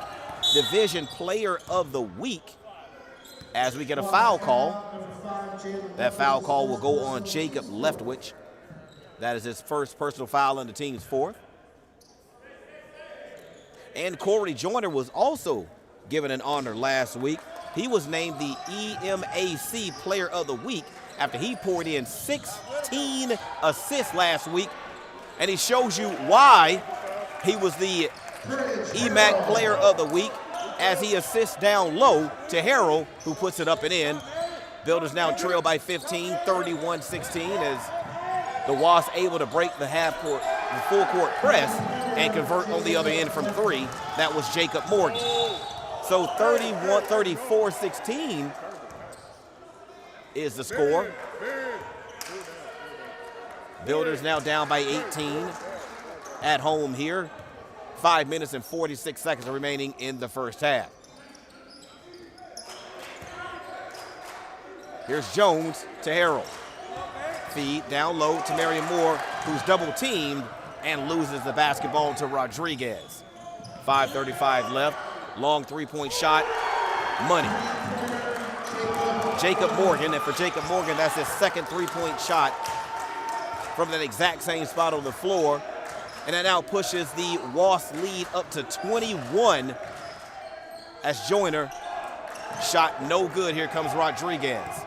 Division Player of the Week as we get a foul call. That foul call will go on Jacob Leftwich. That is his first personal foul and the team's 4th. And Corey Joyner was also given an honor last week. He was named the EMAC Player of the Week after he poured in 16 assists last week. And he shows you why he was the EMAC Player of the Week as he assists down low to Harrell, who puts it up and in. Builders now trail by 15, 31-16 as the Wasps able to break the full court press and convert on the other end from 3. That was Jacob Morgan. So 34-16 is the score. Builders now down by 18 at home here. 5 minutes and 46 seconds remaining in the first half. Here's Jones to Harrell. Feed down low to Marion Moore, who's double teamed and loses the basketball to Rodriguez. 5:35 left. Long 3-point shot. Money. Jacob Morgan, and for Jacob Morgan, that's his second 3-point shot from that exact same spot on the floor. And that now pushes the Wasp lead up to 21 as Joyner shot no good. Here comes Rodriguez.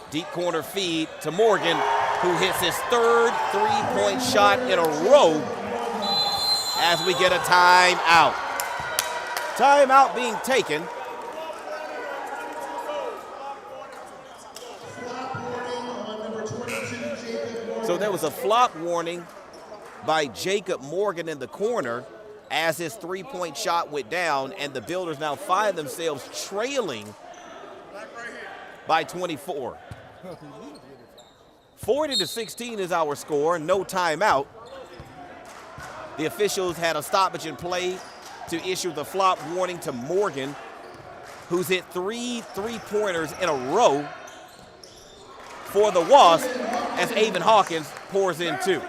Deep corner feed to Morgan, who hits his third 3-point shot in a row as we get a timeout. Timeout being taken. So there was a flop warning by Jacob Morgan in the corner as his 3-point shot went down, and the Builders now find themselves trailing by 24. 40-16 is our score, no timeout. The officials had a stoppage in play to issue the flop warning to Morgan, who's hit 3 3-pointers in a row for the Wasps as Avon Hawkins pours in 2.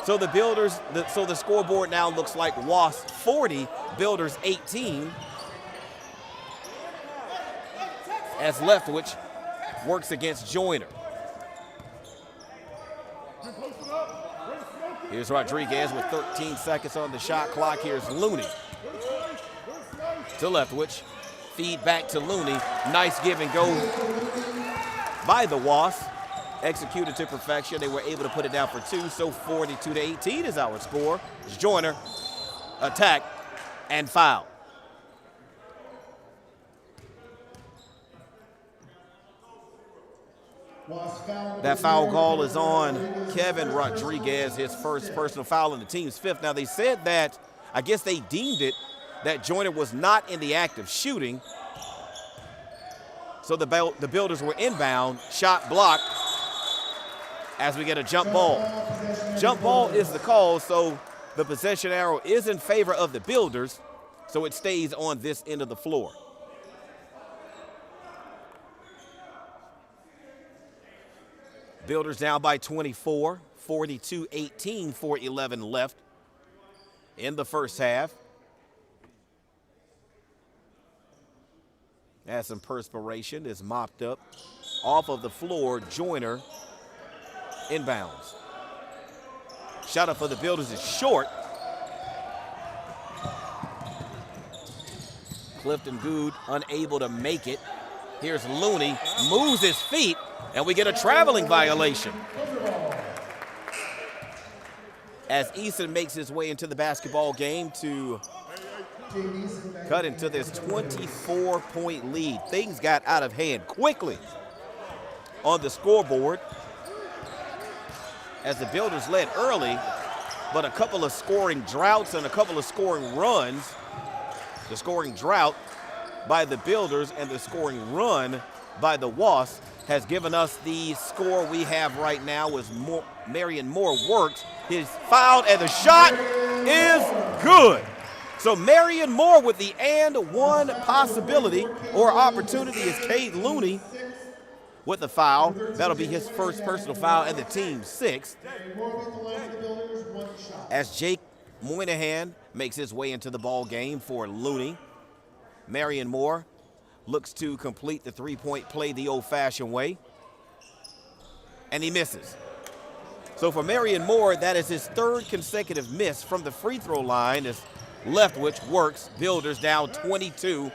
So the Builders, so the scoreboard now looks like Wasps 40, Builders 18. As Leftwich works against Joyner. Here's Rodriguez with 13 seconds on the shot clock. Here's Looney to Leftwich. Feed back to Looney. Nice give and go by the Wasps. Executed to perfection. They were able to put it down for 2. So 42-18 is our score. It's Joyner, attack, and foul. That foul call is on Kevin Rodriguez, his first personal foul in the team's 5th. Now, they said that, I guess they deemed it, that Joyner was not in the act of shooting. So the Builders were inbound, shot blocked as we get a jump ball. Jump ball is the call, so the possession arrow is in favor of the Builders, so it stays on this end of the floor. Builders down by 24, 42-18, 4:11 left in the first half. As some perspiration is mopped up off of the floor, Joyner inbounds. Shot up for the Builders is short. Clifton Good unable to make it. Here's Looney, moves his feet, and we get a traveling violation. As Eason makes his way into the basketball game to cut into this 24-point lead. Things got out of hand quickly on the scoreboard as the Builders led early, but a couple of scoring droughts and a couple of scoring runs. The scoring drought by the Builders and the scoring run by the Wasps has given us the score we have right now as Marion Moore works. He's fouled and the shot is good. So Marion Moore with the and one possibility or opportunity is Cade Looney with the foul. That'll be his first personal foul and the team's sixth. As Jake Moynihan makes his way into the ball game for Looney, Marion Moore looks to complete the three-point play the old-fashioned way, and he misses. So for Marion Moore, that is his third consecutive miss from the free throw line as Leftwich works. Builders down 22.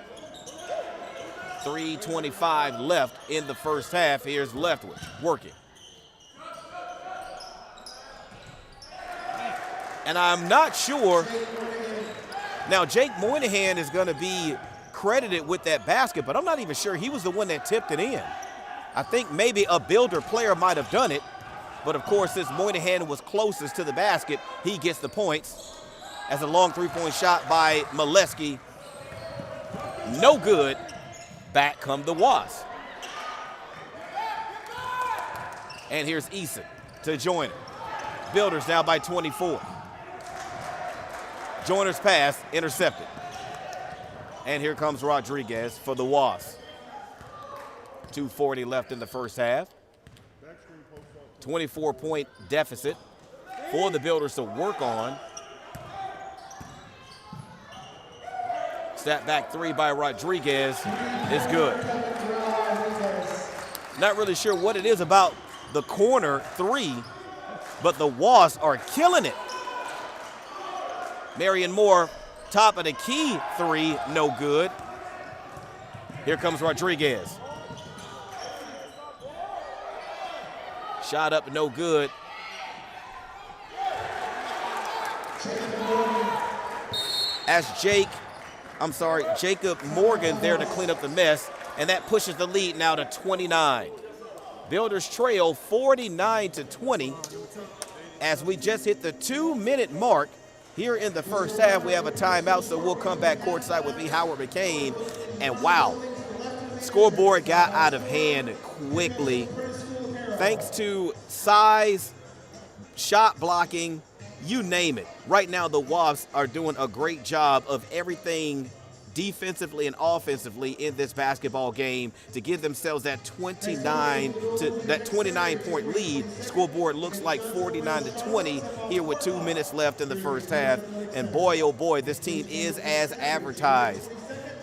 3:25 left in the first half. Here's Leftwich working. And I'm not sure. Now, Jake Moynihan is going to be credited with that basket, but I'm not even sure he was the one that tipped it in. I think maybe a Builder player might have done it, but of course, since Moynihan was closest to the basket, he gets the points. As a long three-point shot by Molesky. No good. Back come the Wasps. And here's Eason to Joyner. Builders now by 24. Joyner's pass intercepted. And here comes Rodriguez for the Wasps. 2:40 left in the first half. 24-point deficit for the Builders to work on. Step back three by Rodriguez is good. Not really sure what it is about the corner three, but the Wasps are killing it. Marion Moore, top of the key three, no good. Here comes Rodriguez. Shot up, no good. As Jacob Morgan there to clean up the mess, and that pushes the lead now to 29. Builders trail 49-20 as we just hit the 2-minute mark here in the first half. We have a timeout, so we'll come back courtside with Howard McCain. And wow, scoreboard got out of hand quickly. Thanks to size, shot blocking, you name it. Right now, the Wasps are doing a great job of everything defensively and offensively in this basketball game to give themselves that 29-point lead. Scoreboard looks like 49-20 here with 2 minutes left in the first half. And boy, oh boy, this team is as advertised.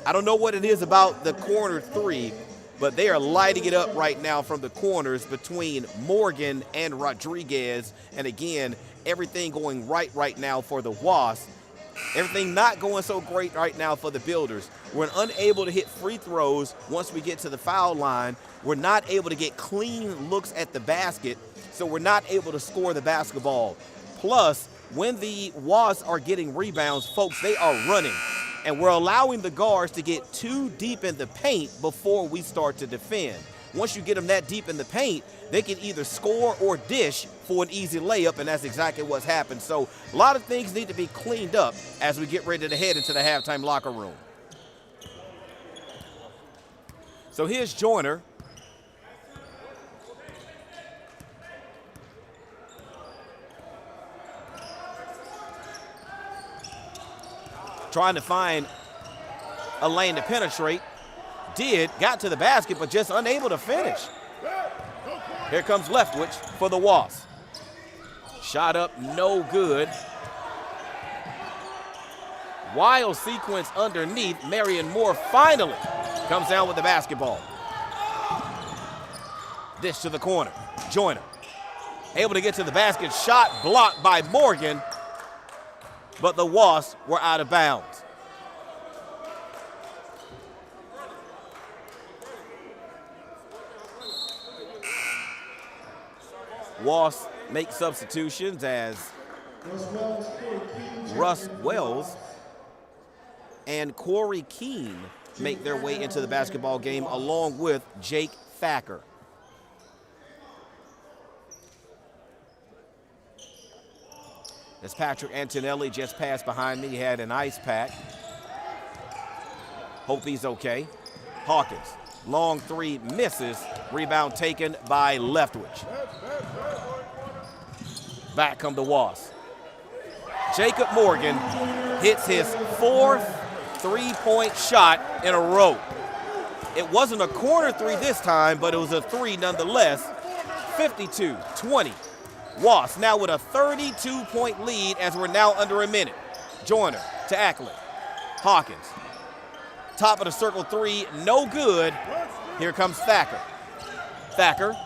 I don't know what it is about the corner three, but they are lighting it up right now from the corners between Morgan and Rodriguez. And again, everything going right now for the Wasps. Everything not going so great right now for the Builders. We're unable to hit free throws once we get to the foul line. We're not able to get clean looks at the basket, so we're not able to score the basketball. Plus, when the Wasps are getting rebounds, folks, they are running. And we're allowing the guards to get too deep in the paint before we start to defend. Once you get them that deep in the paint, they can either score or dish for an easy layup, and that's exactly what's happened. So a lot of things need to be cleaned up as we get ready to head into the halftime locker room. So here's Joyner. Trying to find a lane to penetrate. Got to the basket, but just unable to finish. Here comes Leftwich for the Wasps. Shot up, no good. Wild sequence underneath. Marion Moore finally comes down with the basketball. Dish to the corner. Joyner able to get to the basket. Shot blocked by Morgan, but the Wasps were out of bounds. Wasps make substitutions as Russ Wells and Corey Keene make their way into the basketball game along with Jake Thacker. As Patrick Antonelli just passed behind me, he had an ice pack. Hope he's okay. Hawkins, long three misses. Rebound taken by Leftwich. Back come the Wasps. Jacob Morgan hits his fourth three-point shot in a row. It wasn't a corner three this time, but it was a three nonetheless. 52-20. Wasps now with a 32-point lead as we're now under a minute. Joyner to Ackley. Hawkins. Top of the circle three, no good. Here comes Thacker. Thacker.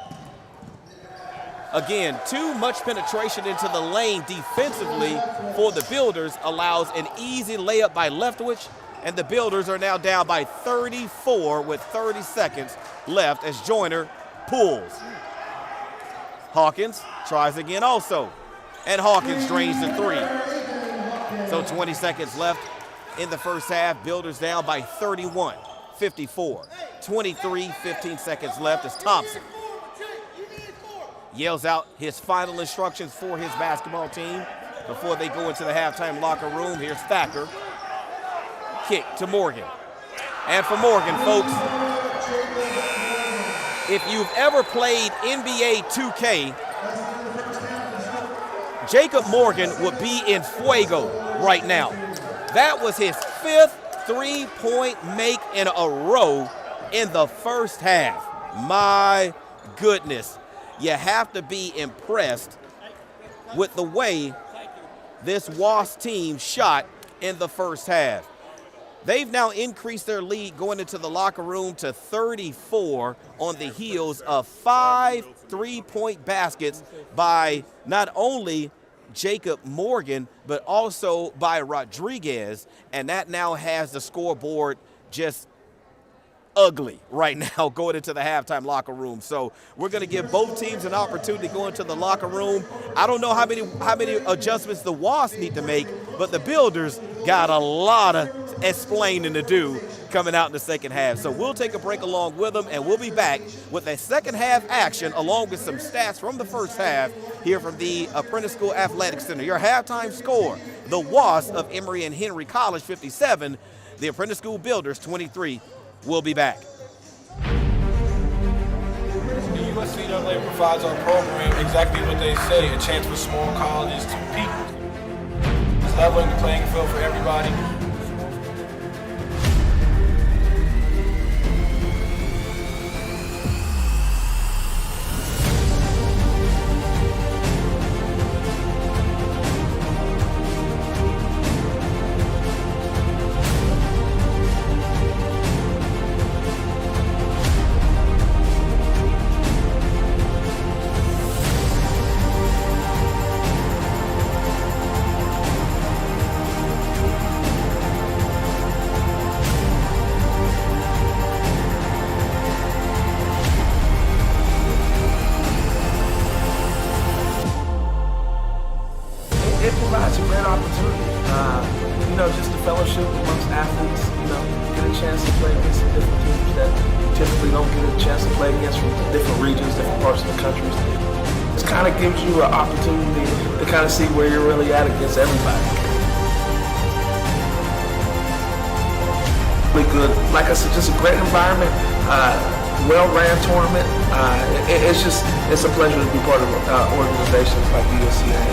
Again, too much penetration into the lane defensively for the Builders allows an easy layup by Leftwich, and the Builders are now down by 34 with 30 seconds left as Joyner pulls. Hawkins tries again also, and Hawkins drains the three. So 20 seconds left in the first half. Builders down by 31, 54, 23, 15 seconds left as Thompson yells out his final instructions for his basketball team before they go into the halftime locker room. Here's Thacker. Kick to Morgan. And for Morgan, folks, if you've ever played NBA 2K, Jacob Morgan would be in fuego right now. That was his fifth three-point make in a row in the first half. My goodness. You have to be impressed with the way this Wasp team shot in the first half. They've now increased their lead going into the locker room to 34 on the heels of 5 three-point baskets by not only Jacob Morgan, but also by Rodriguez, and that now has the scoreboard just ugly right now going into the halftime locker room. So we're going to give both teams an opportunity to go into the locker room. I don't know how many adjustments the Wasps need to make, but the Builders got a lot of explaining to do coming out in the second half. So we'll take a break along with them, and we'll be back with a second half action along with some stats from the first half here from the Apprentice School Athletic Center. Your halftime score, the Wasps of Emory and Henry College 57, the Apprentice School Builders 23. We'll be back. The USCAA provides our program exactly what they say, a chance for small colleges to compete. It's leveling the playing field for everybody. It provides a great opportunity, just the fellowship amongst athletes, get a chance to play against some different teams that typically don't get a chance to play against from different regions, different parts of the country. It kind of gives you an opportunity to kind of see where you're really at against everybody. Really good, like I said, just a great environment, well-ran tournament. It's a pleasure to be part of organizations like the USCAA.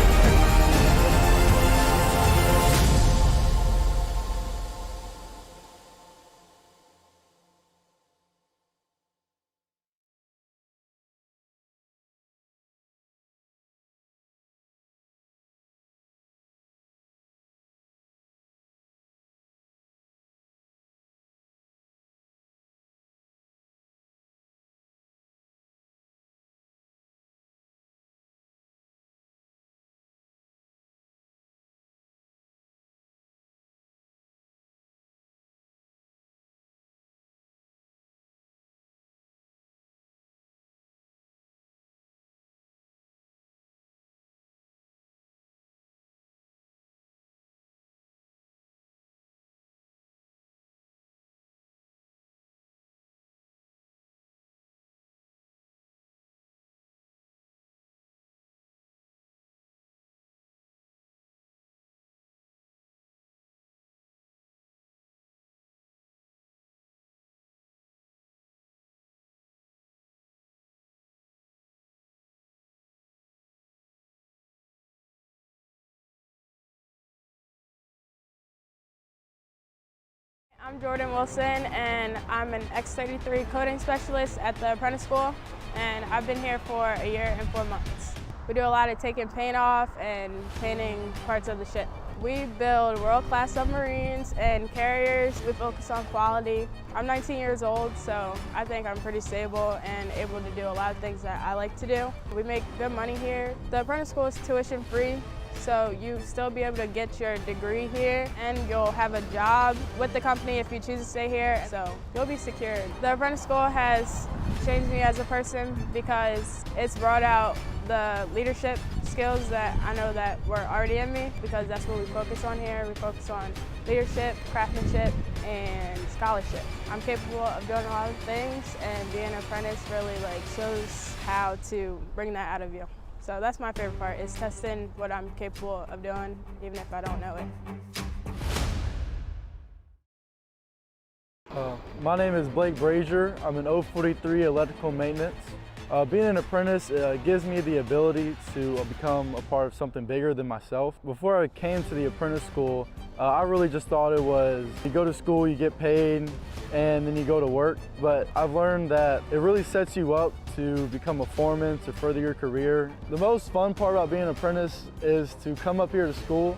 I'm Jordan Wilson, and I'm an X33 coding specialist at the Apprentice School, and I've been here for a year and 4 months. We do a lot of taking paint off and painting parts of the ship. We build world-class submarines and carriers. We focus on quality. I'm 19 years old, so I think I'm pretty stable and able to do a lot of things that I like to do. We make good money here. The Apprentice School is tuition free, so you still be able to get your degree here, and you'll have a job with the company if you choose to stay here, so you'll be secured. The Apprentice School has changed me as a person because it's brought out the leadership skills that I know that were already in me, because that's what we focus on here. We focus on leadership, craftsmanship, and scholarship. I'm capable of doing a lot of things, and being an apprentice really shows how to bring that out of you. So that's my favorite part, is testing what I'm capable of doing, even if I don't know it. My name is Blake Brazier. I'm an 043 electrical maintenance. Being an apprentice gives me the ability to become a part of something bigger than myself. Before I came to the apprentice school, I really just thought it was, you go to school, you get paid, and then you go to work. But I've learned that it really sets you up to become a foreman, to further your career. The most fun part about being an apprentice is to come up here to school.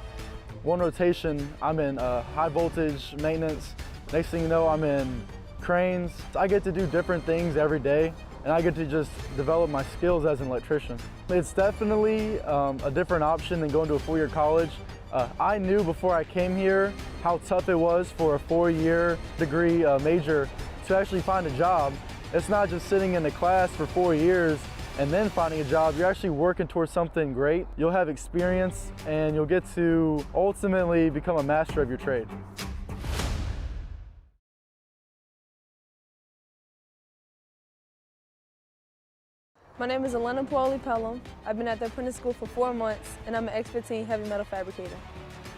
One rotation, I'm in high voltage maintenance. Next thing you know, I'm in cranes. I get to do different things every day, and I get to just develop my skills as an electrician. It's definitely a different option than going to a four-year college. I knew before I came here how tough it was for a four-year degree major to actually find a job. It's not just sitting in the class for 4 years and then finding a job. You're actually working towards something great. You'll have experience, and you'll get to ultimately become a master of your trade. My name is Elena Paoli-Pelham. I've been at the Apprentice School for 4 months, and I'm an expert heavy metal fabricator.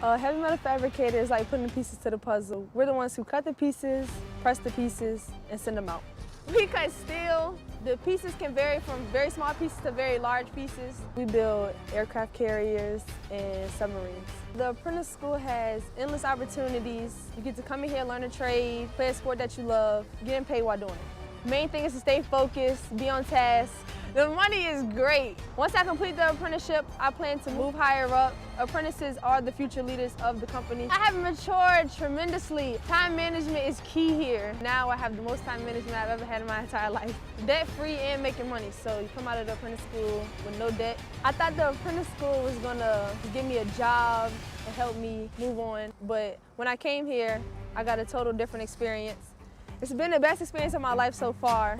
Heavy metal fabricator is like putting the pieces to the puzzle. We're the ones who cut the pieces, press the pieces, and send them out. We cut steel. The pieces can vary from very small pieces to very large pieces. We build aircraft carriers and submarines. The Apprentice School has endless opportunities. You get to come in here, learn a trade, play a sport that you love, getting paid while doing it. Main thing is to stay focused, be on task. The money is great. Once I complete the apprenticeship, I plan to move higher up. Apprentices are the future leaders of the company. I have matured tremendously. Time management is key here. Now I have the most time management I've ever had in my entire life. Debt-free and making money. So you come out of the apprentice school with no debt. I thought the apprentice school was gonna give me a job and help me move on. But when I came here, I got a total different experience. It's been the best experience of my life so far.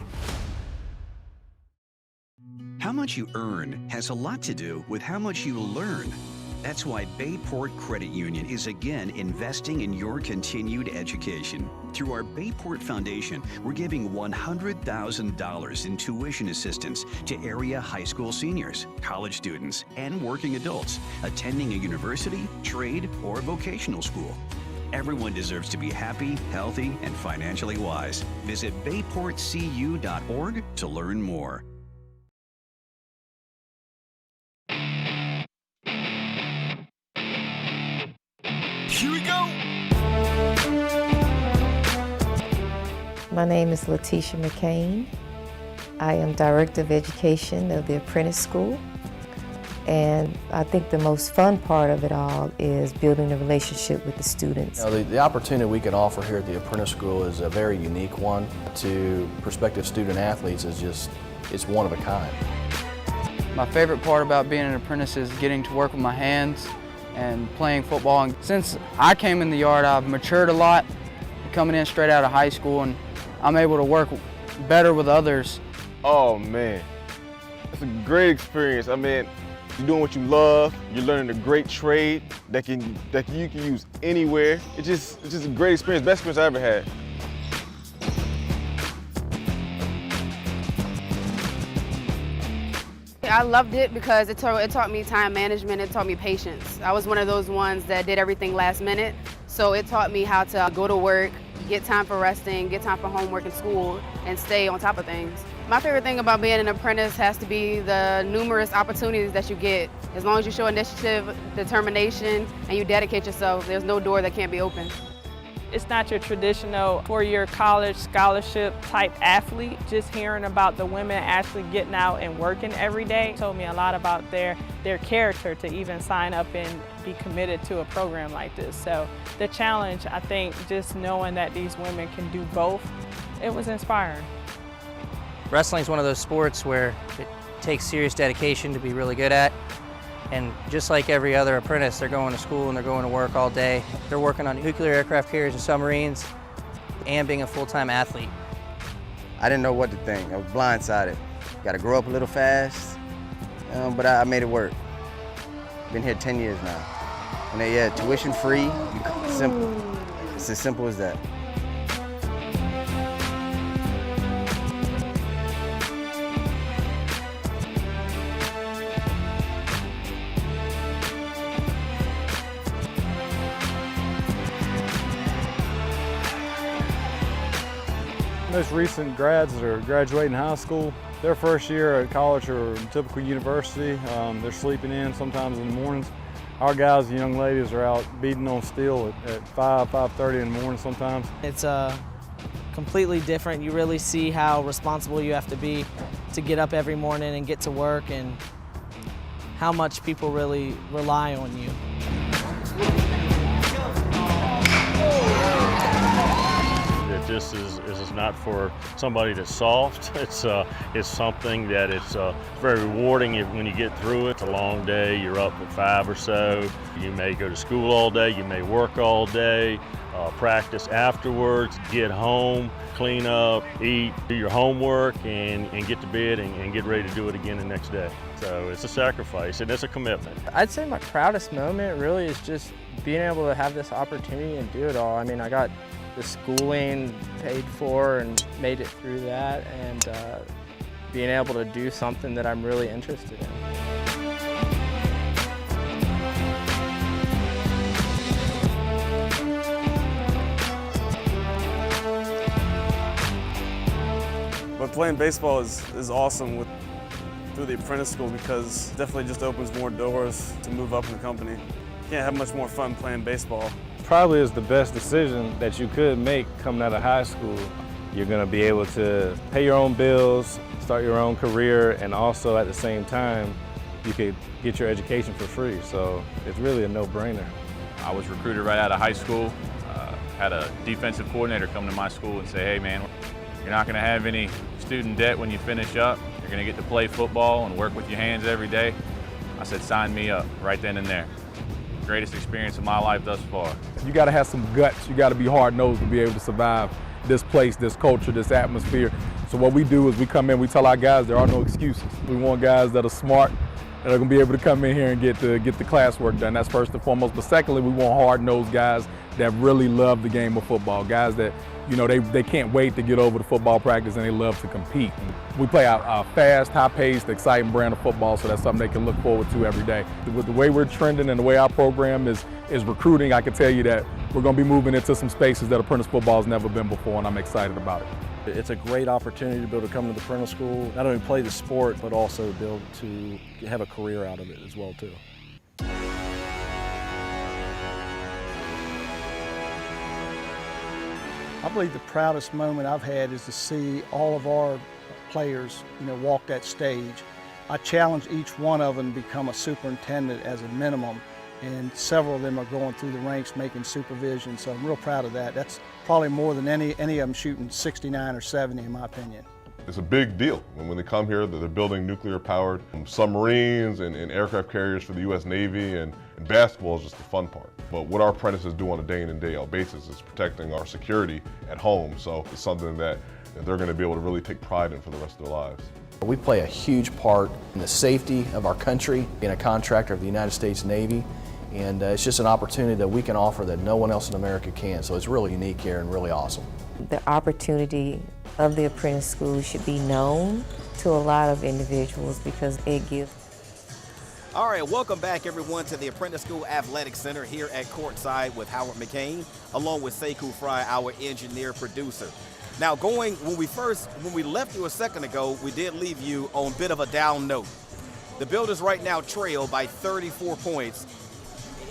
How much you earn has a lot to do with how much you learn. That's why Bayport Credit Union is again investing in your continued education. Through our Bayport Foundation, we're giving $100,000 in tuition assistance to area high school seniors, college students, and working adults attending a university, trade, or vocational school. Everyone deserves to be happy, healthy, and financially wise. Visit bayportcu.org to learn more. Here we go! My name is Letitia McCain. I am Director of Education of the Apprentice School. And I think the most fun part of it all is building a relationship with the students. The opportunity we can offer here at the Apprentice School is a very unique one. To prospective student athletes it's one of a kind. My favorite part about being an apprentice is getting to work with my hands and playing football. And since I came in the yard, I've matured a lot, coming in straight out of high school, and I'm able to work better with others. Oh man, it's a great experience. I mean, you're doing what you love, you're learning a great trade that you can use anywhere. It's just a great experience, best experience I ever had. I loved it because it taught me time management, it taught me patience. I was one of those ones that did everything last minute, so it taught me how to go to work, get time for resting, get time for homework and school, and stay on top of things. My favorite thing about being an apprentice has to be the numerous opportunities that you get. As long as you show initiative, determination, and you dedicate yourself, there's no door that can't be opened. It's not your traditional four-year college scholarship type athlete. Just hearing about the women actually getting out and working every day told me a lot about their character to even sign up and be committed to a program like this. So the challenge, I think, just knowing that these women can do both, it was inspiring. Wrestling is one of those sports where it takes serious dedication to be really good at. And just like every other apprentice, they're going to school and they're going to work all day. They're working on nuclear aircraft carriers and submarines and being a full-time athlete. I didn't know what to think. I was blindsided. Got to grow up a little fast, but I made it work. Been here 10 years now. And yeah, tuition free, simple. It's as simple as that. Most recent grads that are graduating high school, their first year at college or typical university, they're sleeping in sometimes in the mornings. Our guys and young ladies are out beating on steel at 5:30 in the morning sometimes. It's completely different. You really see how responsible you have to be to get up every morning and get to work, and how much people really rely on you. This is not for somebody that's soft. It's something that it's very rewarding when you get through it. It's a long day. You're up at 5 or so. You may go to school all day. You may work all day. Practice afterwards. Get home, clean up, eat, do your homework, and get to bed and get ready to do it again the next day. So it's a sacrifice and it's a commitment. I'd say my proudest moment really is just being able to have this opportunity and do it all. I mean, I got the schooling paid for and made it through that, and being able to do something that I'm really interested in. But playing baseball is awesome through the Apprentice School, because it definitely just opens more doors to move up in the company. You can't have much more fun playing baseball. Probably is the best decision that you could make coming out of high school. You're gonna be able to pay your own bills, start your own career, and also at the same time, you could get your education for free. So it's really a no-brainer. I was recruited right out of high school. Had a defensive coordinator come to my school and say, hey man, you're not gonna have any student debt when you finish up. You're gonna get to play football and work with your hands every day. I said, sign me up right then and there. Greatest experience of my life thus far. You got to have some guts. You got to be hard-nosed to be able to survive this place, this culture, this atmosphere. So what we do is we come in, we tell our guys there are no excuses. We want guys that are smart, that are going to be able to come in here and get the classwork done. That's first and foremost. But secondly, we want hard-nosed guys that really love the game of football. Guys that, you know, they can't wait to get over to football practice and they love to compete. And we play a fast, high-paced, exciting brand of football, so that's something they can look forward to every day. With the way we're trending and the way our program is recruiting, I can tell you that we're going to be moving into some spaces that Apprentice football has never been before, and I'm excited about it. It's a great opportunity to be able to come to the Apprentice School, not only play the sport, but also be able to have a career out of it as well, too. I believe the proudest moment I've had is to see all of our players, walk that stage. I challenge each one of them to become a superintendent as a minimum, and several of them are going through the ranks making supervision, so I'm real proud of that. That's probably more than any of them shooting 69 or 70 in my opinion. It's a big deal. When they come here, they're building nuclear-powered submarines and aircraft carriers for the U.S. Navy, and basketball is just the fun part. But what our apprentices do on a day in and day out basis is protecting our security at home, so it's something that they're going to be able to really take pride in for the rest of their lives. We play a huge part in the safety of our country, being a contractor of the United States Navy, and it's just an opportunity that we can offer that no one else in America can, so it's really unique here and really awesome. The opportunity of the Apprentice School should be known to a lot of individuals because it gives. All right, welcome back everyone to the Apprentice School Athletic Center here at Courtside with Howard McCain, along with Sekou Fry, our engineer producer. Now when we left you a second ago, we did leave you on a bit of a down note. The Builders right now trail by 34 points.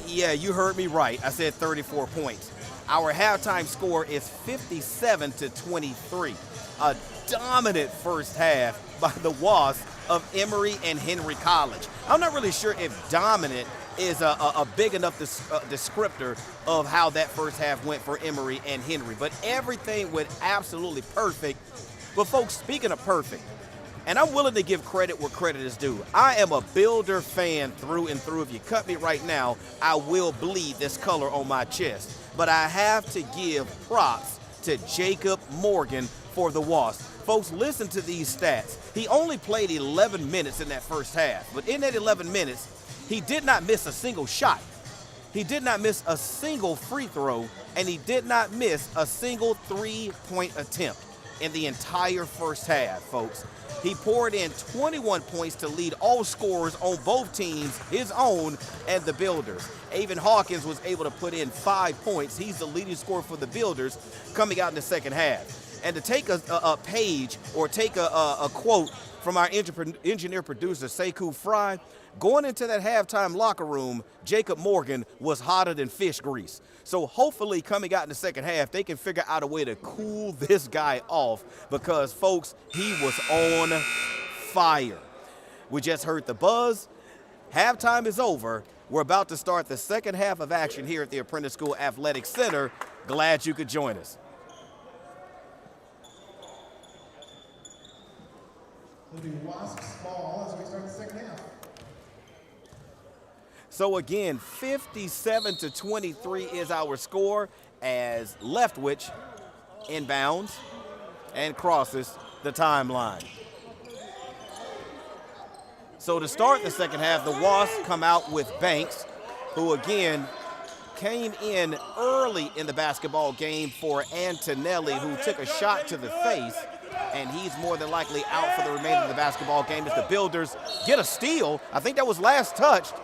Yeah, you heard me right, I said 34 points. Our halftime score is 57-23. A dominant first half by the Wasps of Emory and Henry College. I'm not really sure if dominant is a big enough descriptor of how that first half went for Emory and Henry, but everything went absolutely perfect. But folks, speaking of perfect, and I'm willing to give credit where credit is due. I am a Builder fan through and through. If you cut me right now, I will bleed this color on my chest. But I have to give props to Jacob Morgan for the Wasps. Folks, listen to these stats. He only played 11 minutes in that first half, but in that 11 minutes, he did not miss a single shot. He did not miss a single free throw, and he did not miss a single three-point attempt in the entire first half, folks. He poured in 21 points to lead all scorers on both teams, his own and the Builders. Avon Hawkins was able to put in 5 points. He's the leading scorer for the Builders coming out in the second half. And to take a page or take a quote from our engineer producer, Sekou Fry, going into that halftime locker room, Jacob Morgan was hotter than fish grease. So hopefully coming out in the second half, they can figure out a way to cool this guy off because, folks, he was on fire. We just heard the buzz. Halftime is over. We're about to start the second half of action here at the Apprentice School Athletic Center. Glad you could join us. Wasps ball as we start the second half. So again, 57-23 is our score as Leftwich inbounds and crosses the timeline. So to start the second half, the Wasps come out with Banks, who again came in early in the basketball game for Antonelli, who took a shot to the face, and he's more than likely out for the remainder of the basketball game as the Builders get a steal. I think that was last touched.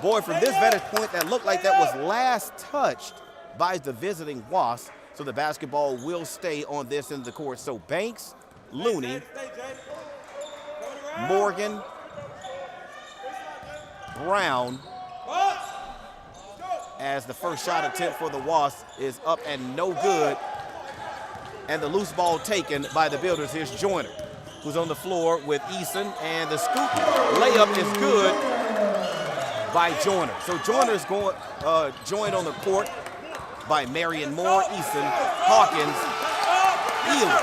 Boy, from this vantage point, that looked like that was last touched by the visiting Wasps. So the basketball will stay on this end of the court. So Banks, Looney, Morgan, Brown, as the first shot attempt for the Wasps is up and no good. And the loose ball taken by the Builders. Here's Joyner, who's on the floor with Eason, and the scoop layup is good by Joyner. So Joyner is joined on the court by Marion Moore, Eason, Hawkins, Ely.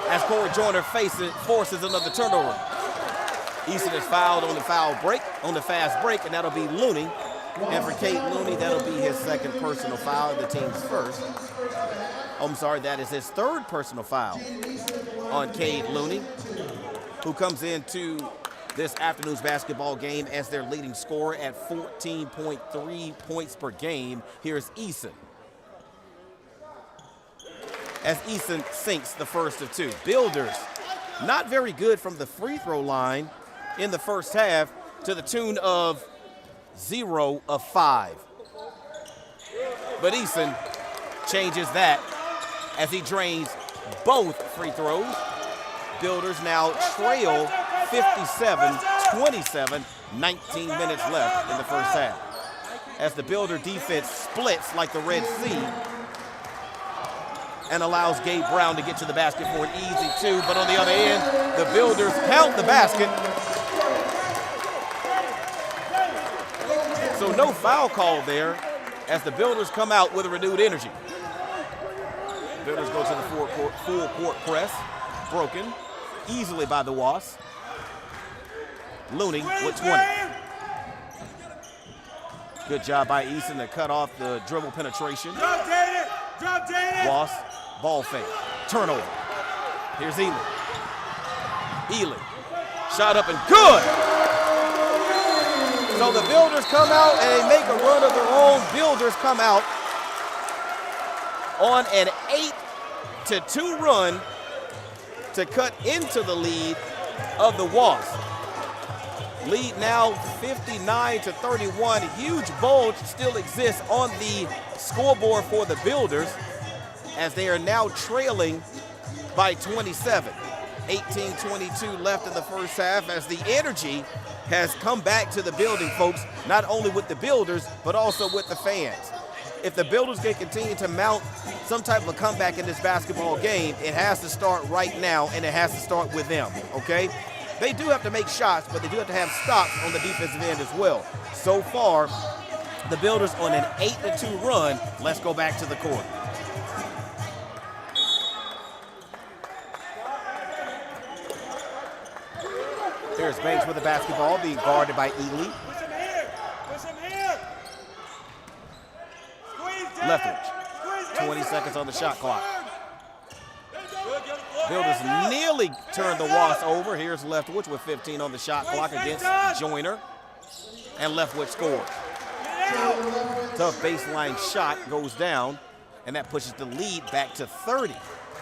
As Corey Joyner forces another turnover. Eason is fouled on the fast break, and that'll be Looney. And for Cade Looney, that'll be his second personal foul, the team's first. I'm sorry, that is his third personal foul on Cade Looney, who comes into this afternoon's basketball game as their leading scorer at 14.3 points per game. Here's Eason. As Eason sinks the first of two. Builders, not very good from the free throw line in the first half, to the tune of 0 of 5. But Eason changes that as he drains both free throws. Builders now trail 57-27, 19 minutes left in the first half. As the Builder defense splits like the Red Sea and allows Gabe Brown to get to the basket for an easy two, but on the other end, the Builders count the basket. So no foul call there as the Builders come out with a renewed energy. Builders go to the full court press, broken easily by the Wasps. Looney with 20. Good job by Eason to cut off the dribble penetration. Wasps, ball fake, turnover. Here's Ely. Ely, shot up and good. So the Builders come out and they make a run of their own. Builders come out on an 8-2 run to cut into the lead of the Wasps. Lead now 59-31. Huge bulge still exists on the scoreboard for the Builders as they are now trailing by 27. 18-22 left in the first half as the energy has come back to the building, folks, not only with the Builders, but also with the fans. if the Builders can continue to mount some type of a comeback in this basketball game, it has to start right now, and it has to start with them, okay? They do have to make shots, but they do have to have stops on the defensive end as well. So far, the Builders on an 8-2 run. Let's go back to the court. There's Banks with the basketball, being guarded by Ely. Leftwich, 20 seconds on the shot clock. Builders nearly turned the Wasps over. Here's Leftwich with 15 on the shot clock against Joyner. And Leftwich scores. Tough baseline shot goes down, and that pushes the lead back to 30.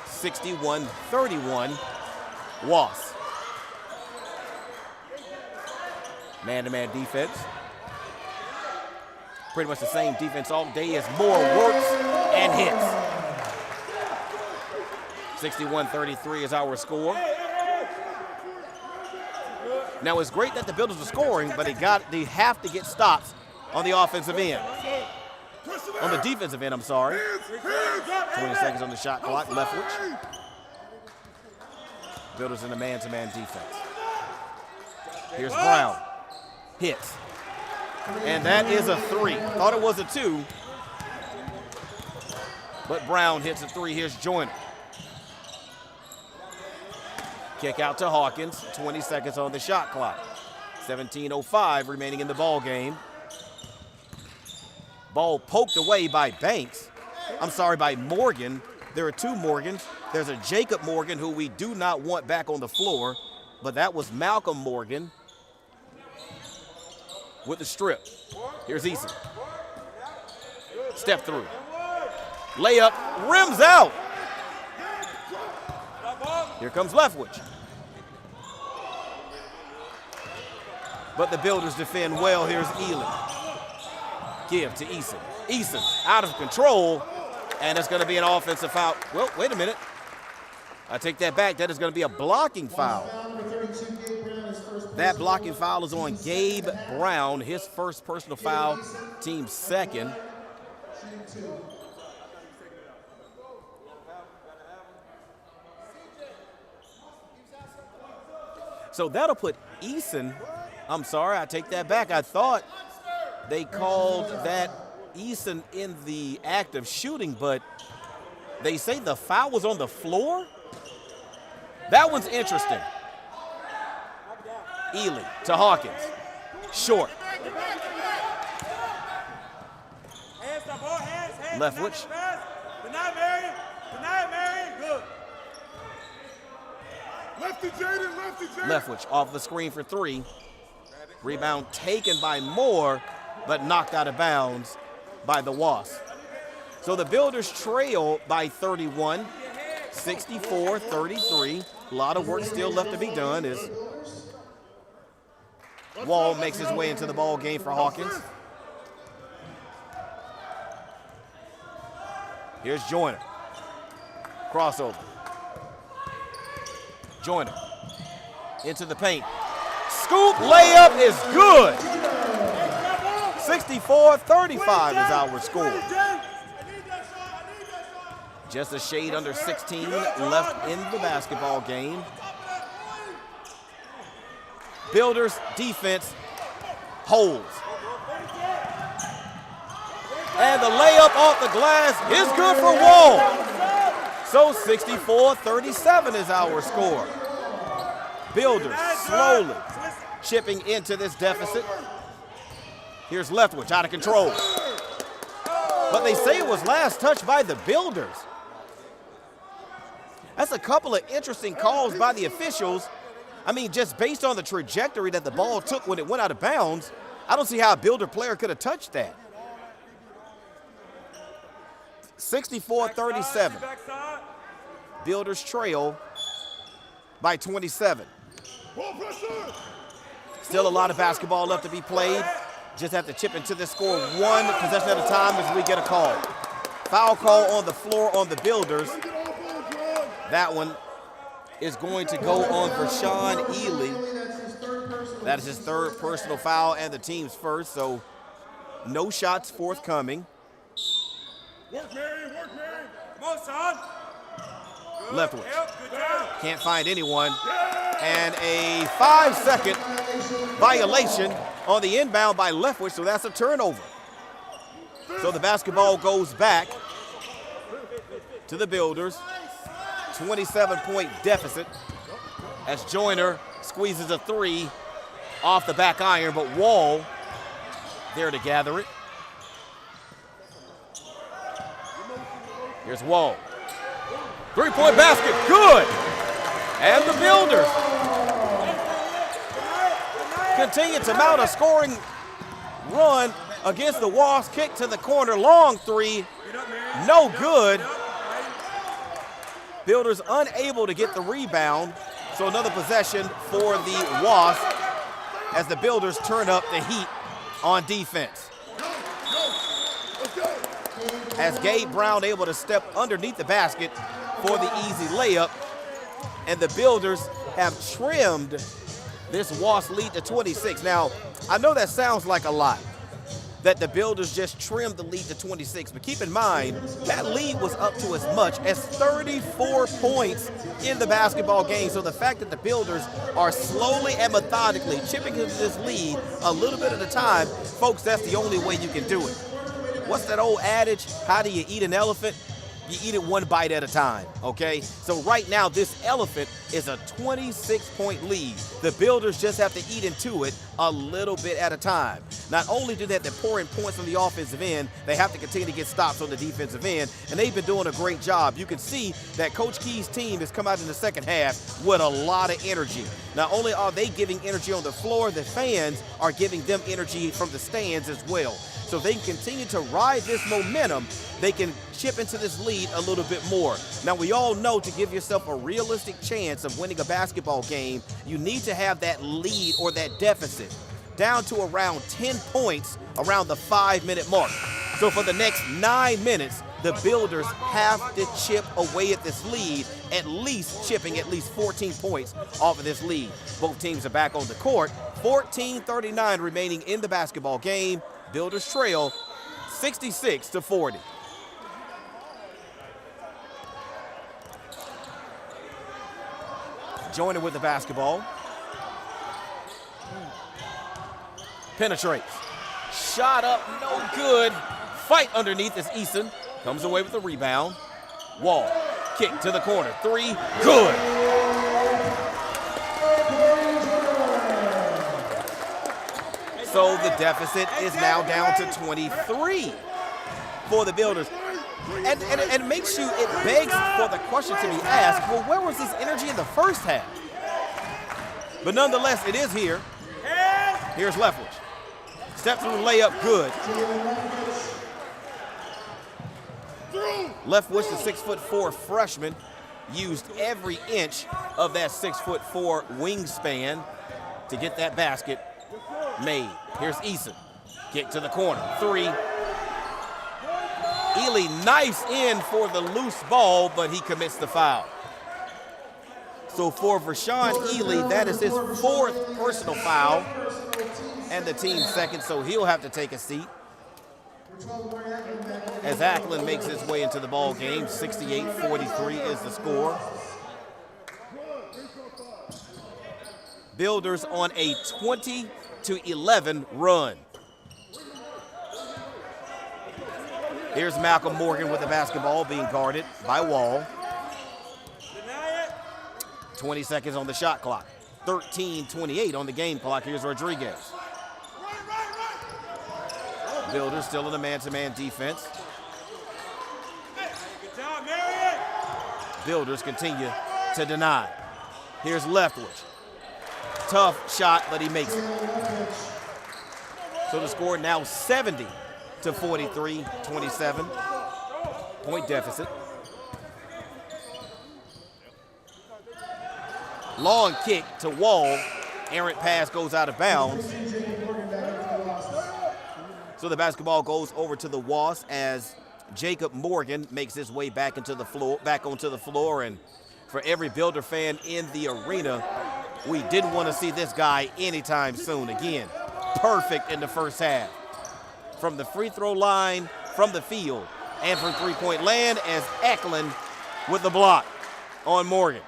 61-31, Wasps. Man-to-man defense. Pretty much the same defense all day as Moore works and hits. 61-33 is our score. Now it's great that the Builders are scoring, but they have to get stops on the offensive end. On the defensive end, I'm sorry. 20 seconds on the shot clock, Leftwich. Builders in a man-to-man defense. Here's Brown. Hits. And that is a 3. Thought it was a 2. But Brown hits a 3. Here's Joyner. Kick out to Hawkins. 20 seconds on the shot clock. 17:05 remaining in the ball game. Ball poked away by Banks. I'm sorry, by Morgan. There are 2 Morgans. There's a Jacob Morgan who we do not want back on the floor, but that was Malcolm Morgan with the strip. Here's Eason. Step through. Layup, rims out. Here comes Leftwich. But the Builders defend well. Here's Ely. Give to Eason. Eason out of control, and it's going to be an offensive foul. Well, wait a minute. I take that back. That is going to be a blocking foul. That blocking foul is on Gabe Brown, his first personal foul, team's second. So that'll put Eason, I'm sorry, I take that back. I thought they called that Eason in the act of shooting, but they say the foul was on the floor? That one's interesting. Ely to Hawkins. Short. Leftwich. Leftwich off the screen for 3. Rebound taken by Moore, but knocked out of bounds by the Wasps. So the Builders trail by 31, 64-33. A lot of work still left to be done as Wall makes his way into the ball game for Hawkins. Here's Joyner. Crossover. Joyner into the paint. Scoop layup is good. 64-35 is our score. Just a shade under 16 left in the basketball game. Builders defense holds. And the layup off the glass is good for Wall. So 64-37 is our score. Builders slowly chipping into this deficit. Here's Leftwich out of control. But they say it was last touched by the Builders. That's a couple of interesting calls by the officials. I mean, just based on the trajectory that the ball took when it went out of bounds, I don't see how a Builder player could have touched that. 64-37. Builders trail by 27. Still a lot of basketball left to be played. Just have to chip into this score one possession at a time as we get a call. Foul call on the floor on the Builders. That one is going to go on for Sean Ely. That is his third personal foul and the team's first, so no shots forthcoming. Work, Mary. Come on, son. Leftwich. Can't find anyone. And a 5-second violation on the inbound by Leftwich, so that's a turnover. So the basketball goes back to the Builders. 27-point deficit as Joyner squeezes a three off the back iron, but Wall there to gather it. Here's Wall. Three-point basket, good! And the Builders continue to mount a scoring run against the Wasps. Kick to the corner, long three, no good. Builders unable to get the rebound, so another possession for the Wasps as the Builders turn up the heat on defense. As Gabe Brown able to step underneath the basket for the easy layup, and the Builders have trimmed this Wasp lead to 26. Now, I know that sounds like a lot, that the Builders just trimmed the lead to 26, but keep in mind, that lead was up to as much as 34 points in the basketball game. So the fact that the Builders are slowly and methodically chipping into this lead a little bit at a time, folks, that's the only way you can do it. What's that old adage? How do you eat an elephant? You eat it one bite at a time, okay? So right now, this elephant is a 26-point lead. The Builders just have to eat into it a little bit at a time. Not only do they have to pour in points on the offensive end, they have to continue to get stops on the defensive end, and they've been doing a great job. You can see that Coach Key's team has come out in the second half with a lot of energy. Not only are they giving energy on the floor, the fans are giving them energy from the stands as well. So they can continue to ride this momentum. They can chip into this lead a little bit more. Now, we all know to give yourself a realistic chance of winning a basketball game, you need to have that lead or that deficit down to around 10 points around the 5-minute mark. So for the next 9 minutes, the Builders have to chip away at this lead, at least chipping at least 14 points off of this lead. Both teams are back on the court. 14:39 remaining in the basketball game. Builders trail 66-40. Joyner with the basketball. Penetrates. Shot up, no good. Fight underneath as Eason comes away with the rebound. Wall, kick to the corner. Three, good. So the deficit is now down to 23 for the Builders. And it makes you, it begs for the question to be asked, well, where was this energy in the first half? But nonetheless, it is here. Here's Leftwich. Step through layup, good. Leftwich, the 6'4" freshman, used every inch of that 6'4" wingspan to get that basket made. Here's Eason. Kick to the corner. Three. Ely knifes in for the loose ball, but he commits the foul. So for Vershawn Ely, that is his 4th personal foul and the team's 2nd, so he'll have to take a seat. As Ackland makes his way into the ball game, 68-43 is the score. Builders on a 20-11 run. Here's Malcolm Morgan with the basketball being guarded by Wall. 20 seconds on the shot clock. 13:28 on the game clock. Here's Rodriguez. Builders still in a man-to-man defense. Builders continue to deny. Here's Leftwich. Tough shot, but he makes it. So the score now 70-43, 27-point deficit. Long kick to Wall. Errant pass goes out of bounds. So the basketball goes over to the Wasps as Jacob Morgan makes his way back onto the floor. And for every Builder fan in the arena, we didn't want to see this guy anytime soon. Again, perfect in the first half. From the free throw line, from the field, And from three-point land as Eklund with the block on Morgan.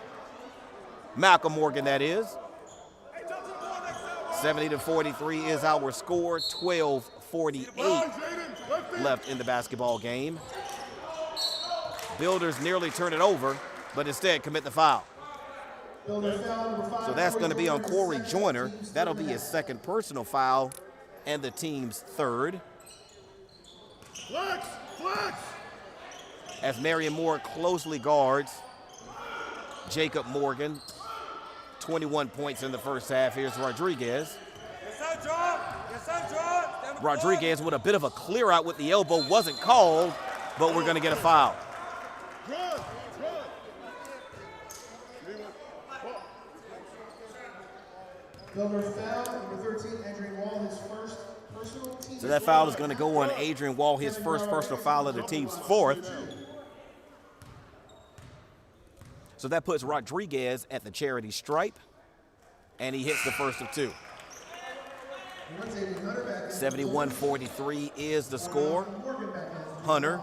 Malcolm Morgan, that is. 70-43 is our score. 12:48 left in the basketball game. Builders nearly turn it over, but instead commit the foul. So that's going to be on Corey Joyner. That'll be his second personal foul and the team's third. Flex! Flex! As Marion Moore closely guards Jacob Morgan. 21 points in the first half. Here's Rodriguez. Rodriguez with a bit of a clear out with the elbow. Wasn't called, but we're going to get a foul. So that foul is going to go on Adrian Wall, his first personal foul of the team's fourth. So that puts Rodriguez at the charity stripe, and he hits the first of two. 71-43 is the score. Hunter.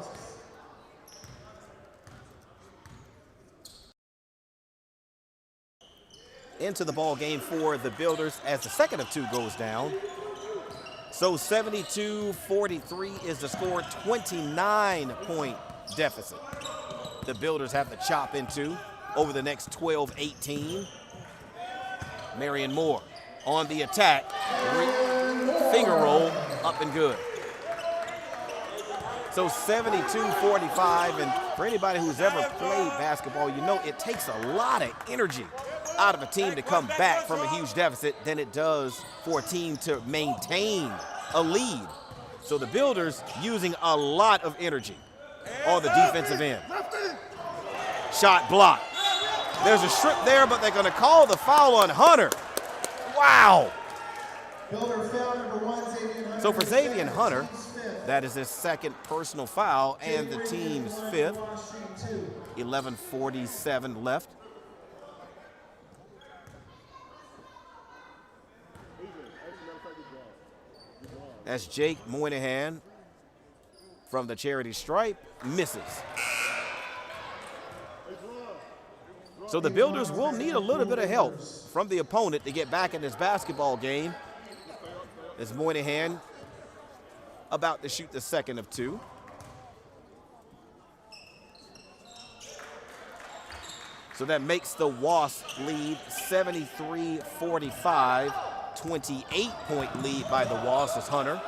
Into the ball game for the Builders as the second of two goes down. So 72-43 is the score, 29-point deficit. The Builders have to chop into over the next 12-18. Marion Moore on the attack. Finger roll, up and good. So 72-45, and for anybody who's ever played basketball, you know it takes a lot of energy out of a team to come back from a huge deficit than it does for a team to maintain a lead. So the Builders using a lot of energy on the defensive end. Shot blocked. There's a strip there, but they're going to call the foul on Hunter. Wow. So for Xavier Hunter, that is his second personal foul and the team's fifth. 11:47 left. As Jake Moynihan from the charity stripe misses. So the Builders will need a little bit of help from the opponent to get back in this basketball game. As Moynihan about to shoot the second of two. So that makes the Wasp lead 73-45, 28-point lead by the Wasps as Hunter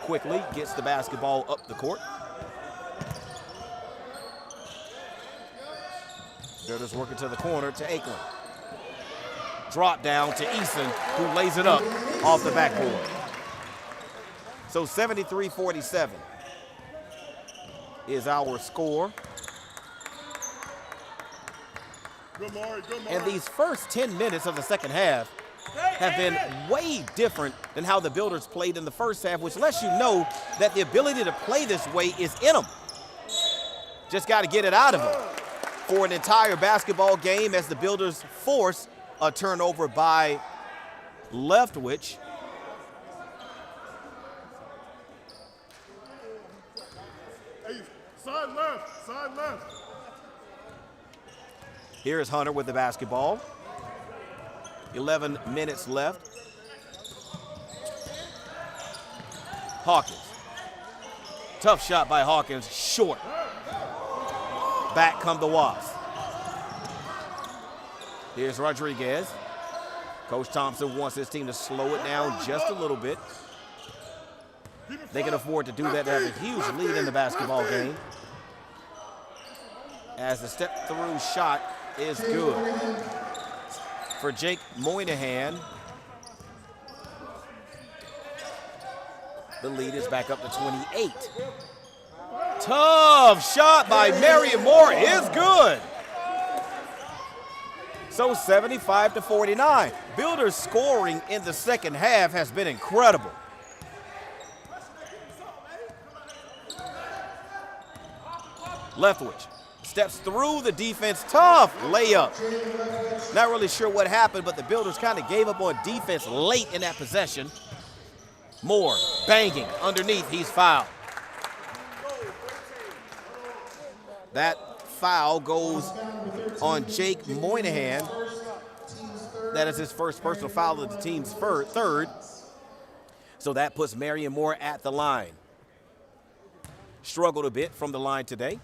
quickly gets the basketball up the court. Builders working to the corner to Akeland. Drop down to Eason, who lays it up off the backboard. So 73-47 is our score. And these first 10 minutes of the second half have been way different than how the Builders played in the first half, which lets you know that the ability to play this way is in them. Just got to get it out of them. For an entire basketball game as the Builders force a turnover by Leftwich. Hey, side left, side left. Here's Hunter with the basketball. 11 minutes left. Hawkins. Tough shot by Hawkins, short. Back come the Wasps. Here's Rodriguez. Coach Thompson wants his team to slow it down just a little bit. They can afford to do that to have a huge lead in the basketball game. As the step-through shot is good. For Jake Moynihan, the lead is back up to 28. Tough shot by Marion Moore is good. So 75-49. Builders scoring in the second half has been incredible. Leftwich steps through the defense, tough layup. Not really sure what happened, but the Builders kind of gave up on defense late in that possession. Moore banging underneath, he's fouled. That foul goes on Jake Moynihan. That is his first personal foul of the team's third. So that puts Marion Moore at the line. Struggled a bit from the line today.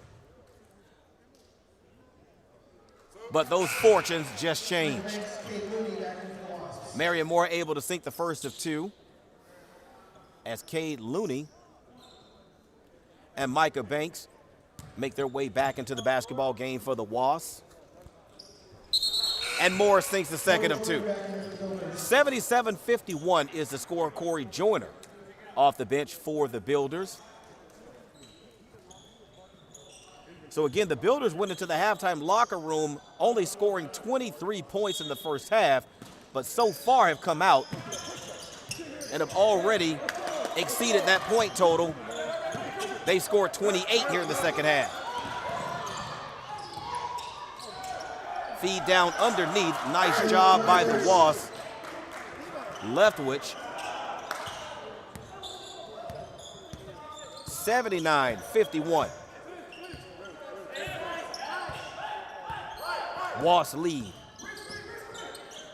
But those fortunes just changed. Marion Moore able to sink the first of two as Cade Looney and Micah Banks make their way back into the basketball game for the Wasps. And Moore sinks the second of two. 77-51 is the score of Corey Joyner off the bench for the Builders. So again, the Builders went into the halftime locker room only scoring 23 points in the first half, but so far have come out and have already exceeded that point total. They scored 28 here in the second half. Feed down underneath. Nice job by the Wasps. Leftwich. 79-51. Wasps lead.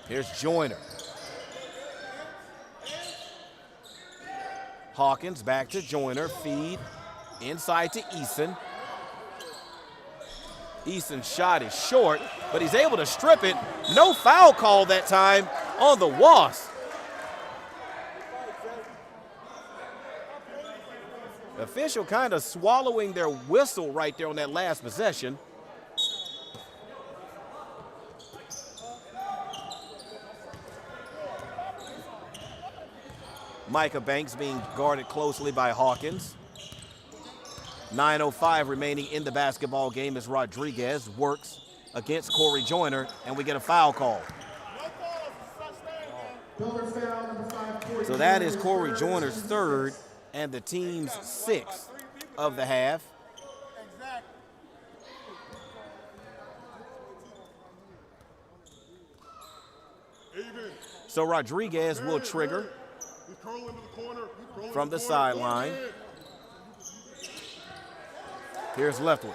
Here's Joyner. Hawkins back to Joyner. Feed inside to Eason. Eason's shot is short, but he's able to strip it. No foul call that time on the Wasps. The official kind of swallowing their whistle right there on that last possession. Micah Banks being guarded closely by Hawkins. 9:05 remaining in the basketball game as Rodriguez works against Corey Joyner, and we get a foul call. So that is Corey Joyner's third and the team's sixth of the half. So Rodriguez will trigger from the sideline. Here's Leftwich.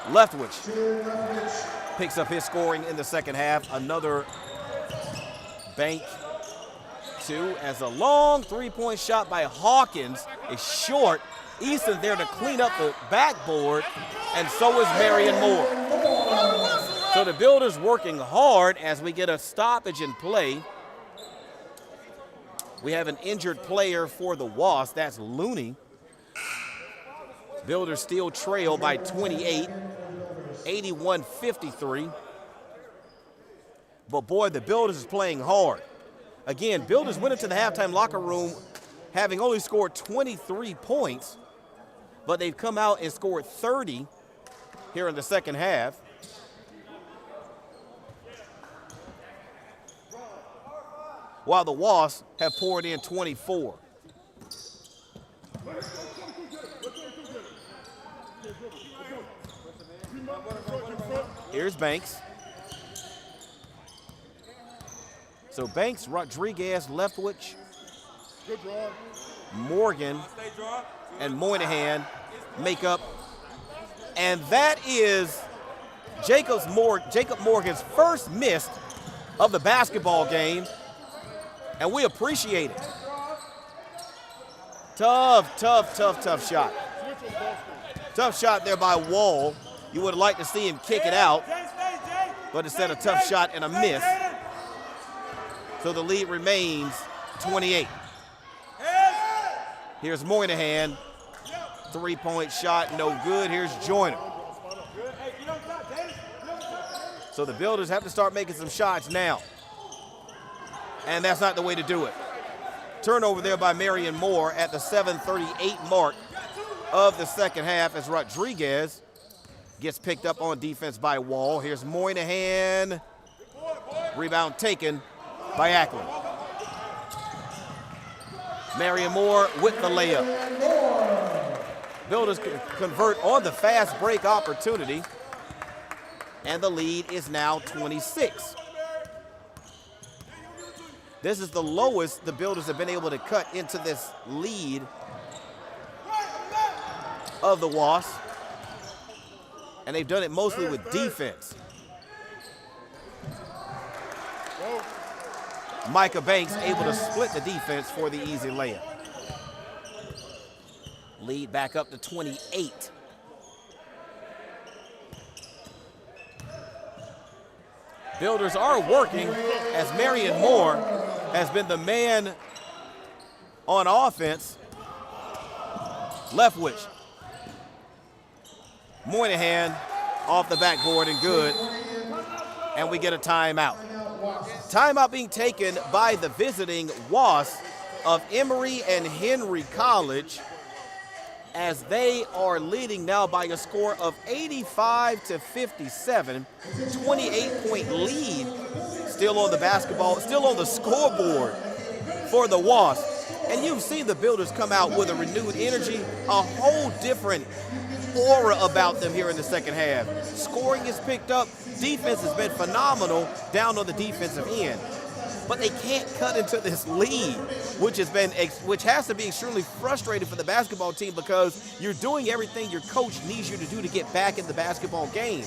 Leftwich picks up his scoring in the second half. Another bank two as a long three-point shot by Hawkins is short. Easton there to clean up the backboard, and so is Marion Moore. So the Builders working hard as we get a stoppage in play. We have an injured player for the Wasps. That's Looney. Builders still trail by 28, 81-53. But boy, the Builders is playing hard. Again, Builders went into the halftime locker room having only scored 23 points, but they've come out and scored 30 here in the second half. While the Wasps have poured in 24. Here's Banks. So Banks, Rodriguez, Leftwich, Morgan, and Moynihan make up. And that is Jacob Morgan's first miss of the basketball game. And we appreciate it. Tough shot. Tough shot there by Wall. You would like to see him kick it out, but instead a tough shot and a miss. So the lead remains 28. Here's Moynihan. Three-point shot, no good. Here's Joyner. So the Builders have to start making some shots now. And that's not the way to do it. Turnover there by Marion Moore at the 7:38 mark of the second half as Rodriguez gets picked up on defense by Wall. Here's Moynihan. Rebound taken by Ackland. Marion Moore with the layup. Builders convert on the fast break opportunity, and the lead is now 26. This is the lowest the Builders have been able to cut into this lead of the Wasps. And they've done it mostly with defense. Micah Banks able to split the defense for the easy layup. Lead back up to 28. Builders are working as Marion Moore has been the man on offense. Leftwich. Moynihan off the backboard and good. And we get a timeout. Timeout being taken by the visiting Wasps of Emory and Henry College as they are leading now by a score of 85-57, 28-point lead still on the basketball, still on the scoreboard for the Wasps. And you've seen the Builders come out with a renewed energy, a whole different aura about them here in the second half. Scoring is picked up. Defense has been phenomenal down on the defensive end. But they can't cut into this lead, which has to be extremely frustrating for the basketball team because you're doing everything your coach needs you to do to get back in the basketball game.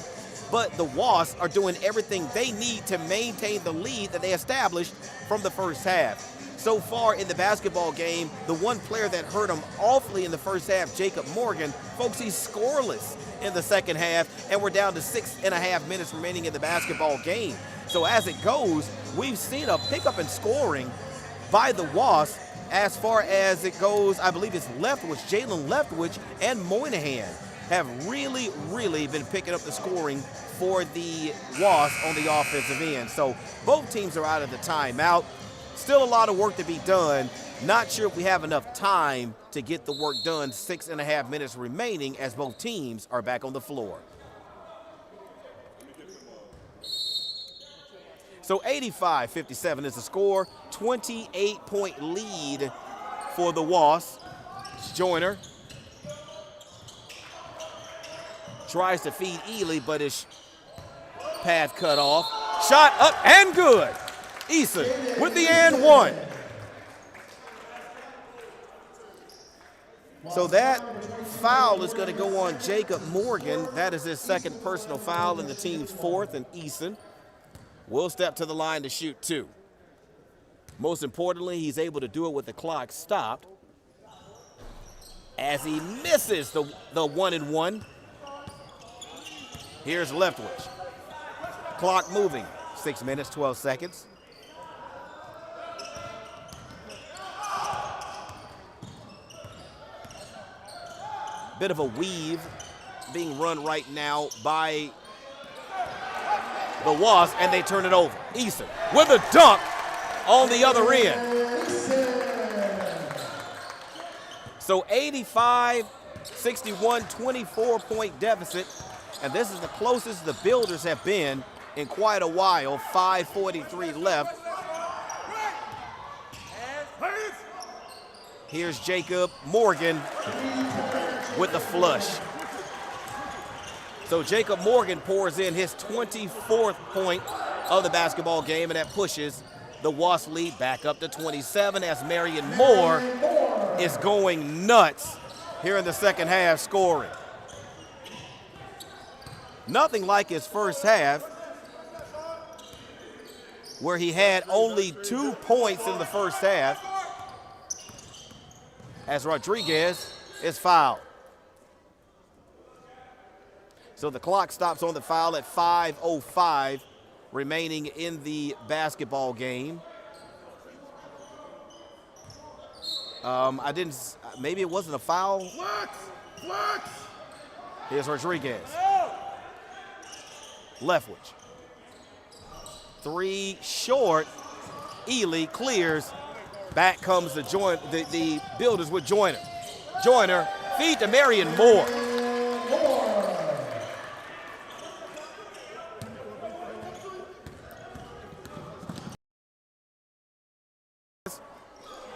But the Wasps are doing everything they need to maintain the lead that they established from the first half. So far in the basketball game, the one player that hurt them awfully in the first half, Jacob Morgan, folks, he's scoreless in the second half, and we're down to 6.5 minutes remaining in the basketball game. So as it goes, we've seen a pickup in scoring by the Wasps. As far as it goes, I believe it's Leftwich, Jalen Leftwich and Moynihan have really, really been picking up the scoring for the Wasps on the offensive end. So both teams are out of the timeout. Still a lot of work to be done. Not sure if we have enough time to get the work done. 6.5 minutes remaining as both teams are back on the floor. So 85-57 is the score. 28-point lead for the Wasps. Joyner tries to feed Ely, but his path cut off. Shot up and good. Eason with the and one. So that foul is going to go on Jacob Morgan. That is his second personal foul and the team's fourth, and Eason will step to the line to shoot two. Most importantly, he's able to do it with the clock stopped as he misses the 1-and-1. Here's Leftwich. Clock moving. 6 minutes, 12 seconds. Bit of a weave being run right now by the Wasps, and they turn it over. Eason with a dunk on the other end. So 85-61, 24-point deficit, and this is the closest the Builders have been in quite a while. 5:43 left. Here's Jacob Morgan with the flush. So Jacob Morgan pours in his 24th point of the basketball game, and that pushes the Wasps lead back up to 27 as Marion Moore is going nuts here in the second half scoring. Nothing like his first half, where he had only 2 points in the first half as Rodriguez is fouled. So the clock stops on the foul at 5:05 remaining in the basketball game. Maybe it wasn't a foul. Flex! Here's Rodriguez. Leftwich. 3 short. Ely clears. Back comes the Builders with Joyner. Joyner feed to Marion Moore.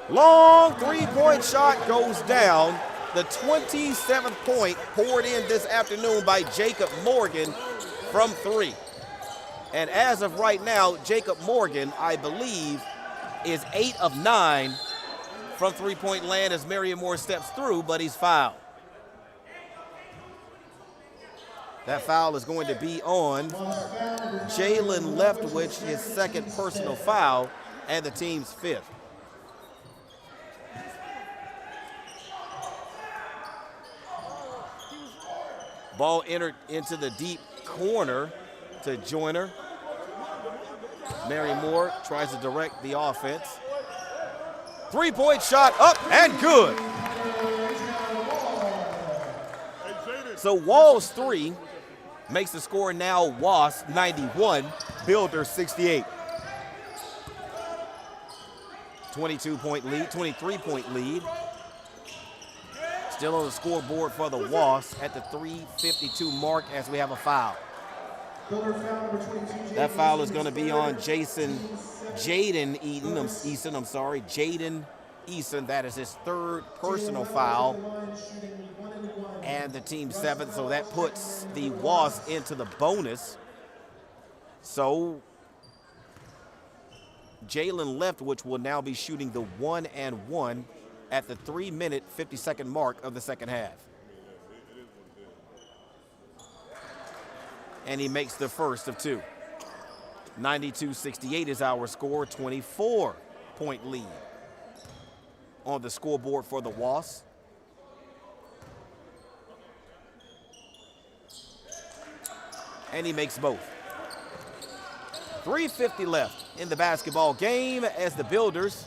Long 3-point shot goes down. The 27th point poured in this afternoon by Jacob Morgan from 3. And as of right now, Jacob Morgan, I believe, is 8 of 9 from three-point land as Marion Moore steps through, but he's fouled. That foul is going to be on Jalen Leftwich, his second personal foul, and the team's 5th. Ball entered into the deep corner to Joyner. Marion Moore tries to direct the offense. Three-point shot up and good. So Wall's 3 makes the score now Wasp 91, Builders 68. 23-point lead. Still on the scoreboard for the Wasps at the 3:52 mark as we have a foul. That foul is going to be on Jaden Eason. That is his 3rd personal foul and the team's 7th. So that puts the Wasps into the bonus. So Jalen Leftwich will now be shooting the 1-and-1 at the 3-minute, 50-second mark of the second half. And he makes the first of 2. 92-68 is our score, 24-point lead on the scoreboard for the Wasps. And he makes both. 3:50 left in the basketball game as the Builders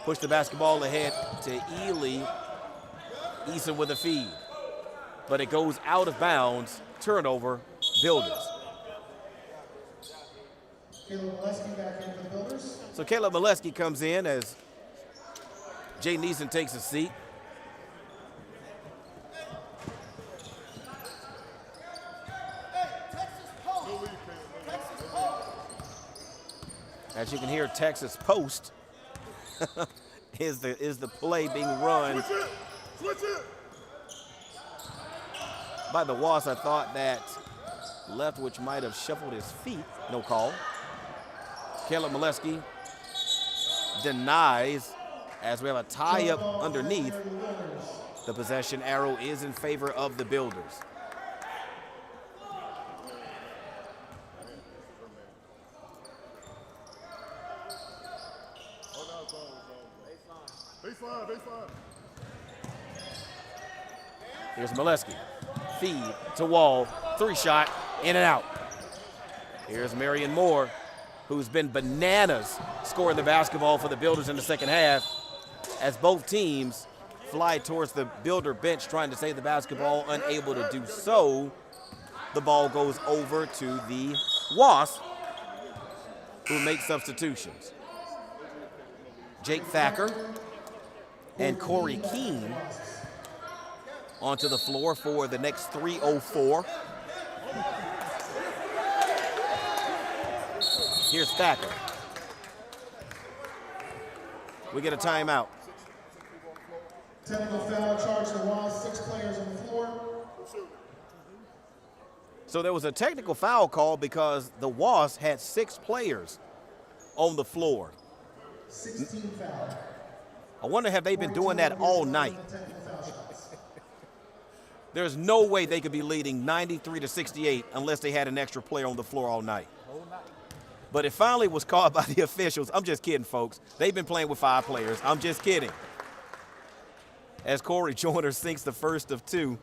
push the basketball ahead to Ely. Eason with a feed, but it goes out of bounds. Turnover, Builders. Caleb Molesky back in for the Builders. So Caleb Molesky comes in as Jaden Eason takes a seat. As you can hear, Texas Post is the play being run by the Wasps. I thought that Leftwich might have shuffled his feet. No call. Caleb Molesky denies as we have a tie-up underneath. The possession arrow is in favor of the Builders. Baseline. Here's Molesky. Feed to Wall. 3-shot. In and out. Here's Marion Moore, who's been bananas scoring the basketball for the Builders in the second half as both teams fly towards the Builder bench trying to save the basketball, unable to do so. The ball goes over to the Wasps, who make substitutions. Jake Thacker and Corey Keene onto the floor for the next 3:04. Here's Thacker. We get a timeout. Technical foul charge to the Wasps, 6 players on the floor. So there was a technical foul call because the Wasps had 6 players on the floor. 16 foul. I wonder, have they been doing that all night? There's no way they could be leading 93-68 unless they had an extra player on the floor all night. But it finally was called by the officials. I'm just kidding, folks. They've been playing with 5 players. I'm just kidding. As Corey Joyner sinks the first of 2.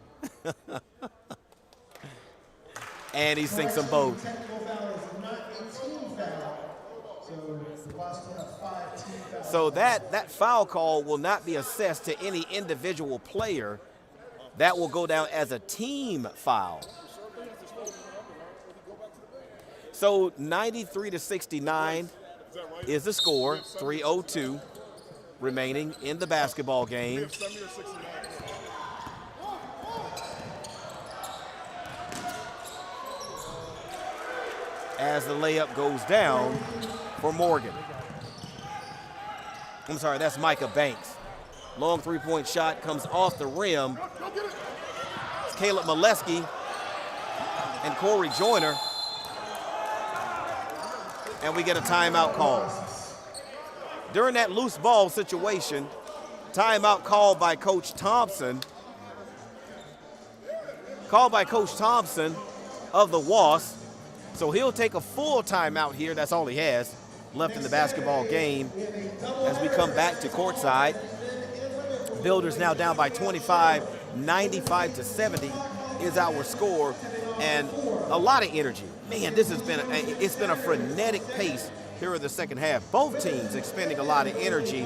And he sinks them both. Technical foul is not a team foul. So the Wasps will have 5 team fouls. So that foul call will not be assessed to any individual player. That will go down as a team foul. So 93-69 is the score. 3:02 remaining in the basketball game. As the layup goes down for Morgan. I'm sorry, that's Micah Banks. Long 3-point shot comes off the rim. It's Caleb Molesky and Corey Joyner. And we get a timeout call. during that loose ball situation, timeout called by Coach Thompson. Called by Coach Thompson of the Wasps. So he'll take a full timeout here. That's all he has left in the basketball game as we come back to courtside. Builders now down by 25, 95-70 is our score, and a lot of energy. Man, this has been it's been a frenetic pace here in the second half. Both teams expending a lot of energy,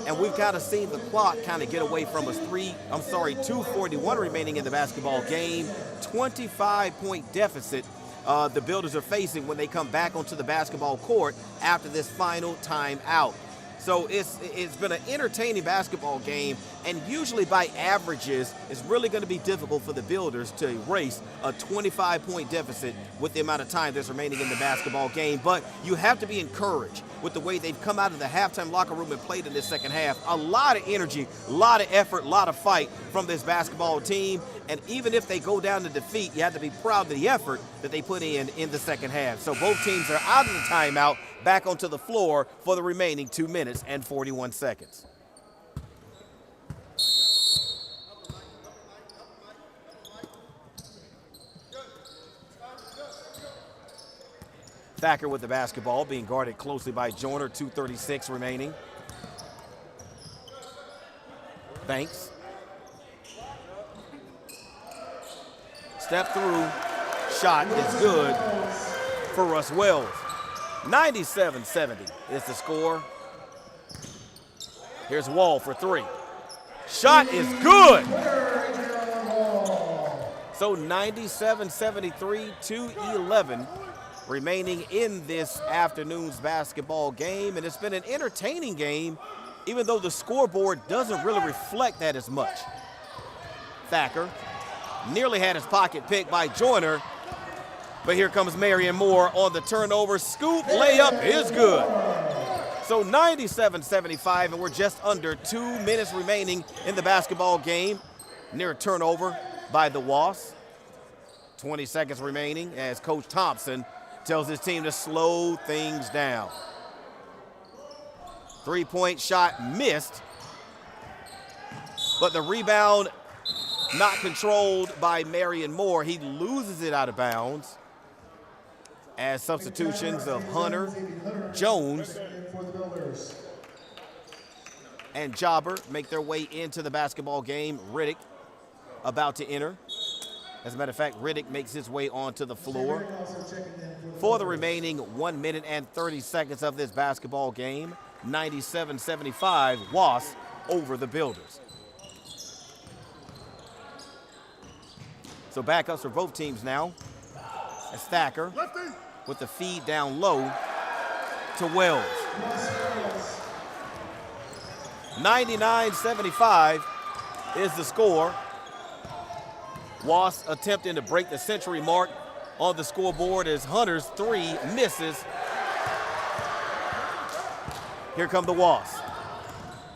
and we've kind of seen the clock kind of get away from us. 2:41 remaining in the basketball game. 25-point deficit the Builders are facing when they come back onto the basketball court after this final timeout. So it's been an entertaining basketball game, and usually by averages, it's really going to be difficult for the Builders to erase a 25-point deficit with the amount of time that's remaining in the basketball game. But you have to be encouraged with the way they've come out of the halftime locker room and played in this second half. A lot of energy, a lot of effort, a lot of fight from this basketball team. And even if they go down to defeat, you have to be proud of the effort that they put in the second half. So both teams are out of the timeout, back onto the floor for the remaining 2 minutes and 41 seconds. Thacker with the basketball, being guarded closely by Joyner, 2:36 remaining. Thanks. Step through, shot is good for Russ Wells. 97-70 is the score. Here's Wall for three. Shot is good. So 97-73, 2:11 remaining in this afternoon's basketball game. And it's been an entertaining game, even though the scoreboard doesn't really reflect that as much. Thacker nearly had his pocket picked by Joyner, but here comes Marion Moore on the turnover. Scoop layup is good. So 97-75, and we're just under 2 minutes remaining in the basketball game. Near a turnover by the Wasps. 20 seconds remaining as Coach Thompson tells his team to slow things down. Three-point shot missed, but the rebound not controlled by Marion Moore. He loses it out of bounds as substitutions of Hunter, Jones, and Jobber make their way into the basketball game. Riddick about to enter. As a matter of fact, Riddick makes his way onto the floor for the remaining 1 minute and 30 seconds of this basketball game. 97-75, Wasps over the Builders. So backups for both teams now. As Thacker with the feed down low to Wells. 99-75 is the score. Wasps attempting to break the century mark on the scoreboard as Hunter's three misses. Here come the Wasps.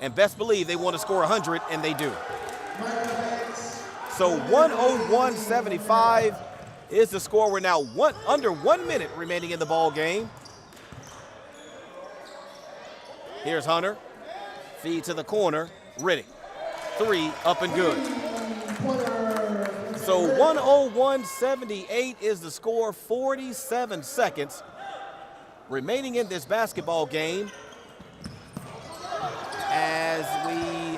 And best believe they want to score 100, and they do. So 101-75 is the score. We're now under 1 minute remaining in the ball game. Here's Hunter. Feed to the corner. Riddick. Three up and good. So 101-78 is the score. 47 seconds remaining in this basketball game as we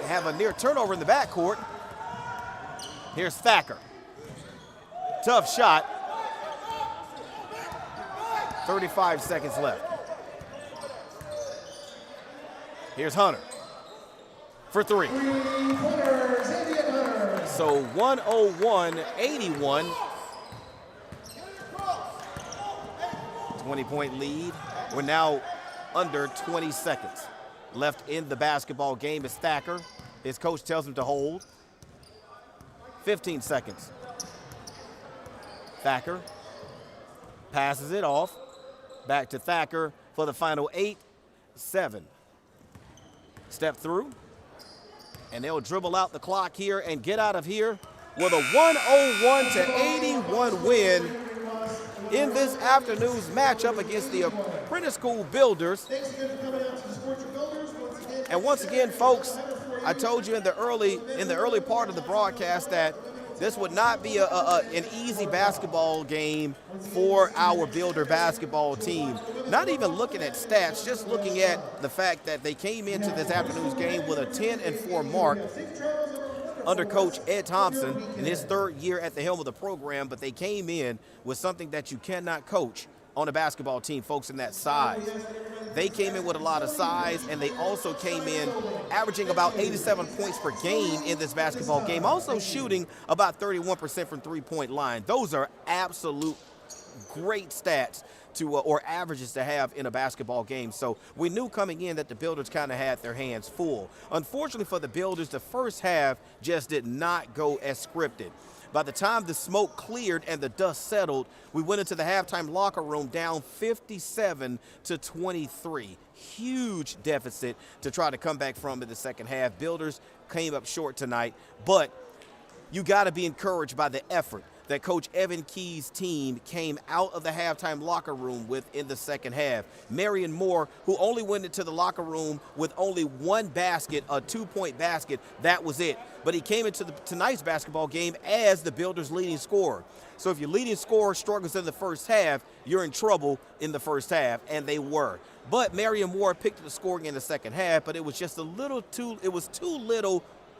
have a near turnover in the backcourt. Here's Thacker. Tough shot. 35 seconds left. Here's Hunter for three. So 101-81. 20-point lead. We're now under 20 seconds left in the basketball game as Thacker. His coach tells him to hold. 15 seconds. Thacker passes it off. Back to Thacker for the final 8-7. Step through. And they'll dribble out the clock here and get out of here with a 101-81 win in this afternoon's matchup against the Apprentice School Builders. Thanks again for coming out to support your Builders. And once again, folks, I told you in the early part of the broadcast that this would not be an easy basketball game for our Builder basketball team. Not even looking at stats, just looking at the fact that they came into this afternoon's game with a 10-4 mark under Coach Ed Thompson in his third year at the helm of the program, but they came in with something that you cannot coach on a basketball team, folks, in that size. They came in with a lot of size, and they also came in averaging about 87 points per game in this basketball game, also shooting about 31% from three-point line. Those are absolute great stats to or averages to have in a basketball game. So we knew coming in that the Builders kind of had their hands full. Unfortunately for the Builders, the first half just did not go as scripted. By the time the smoke cleared and the dust settled, we went into the halftime locker room down 57-23. Huge deficit to try to come back from in the second half. Builders came up short tonight, but you got to be encouraged by the effort that Coach Evan Key's team came out of the halftime locker room with in the second half. Marion Moore, who only went into the locker room with only one basket, a two-point basket, that was it. But he came into tonight's basketball game as the Builders' leading scorer. So if your leading scorer struggles in the first half, you're in trouble in the first half, and they were. But Marion Moore picked up the scoring in the second half, but it was just too little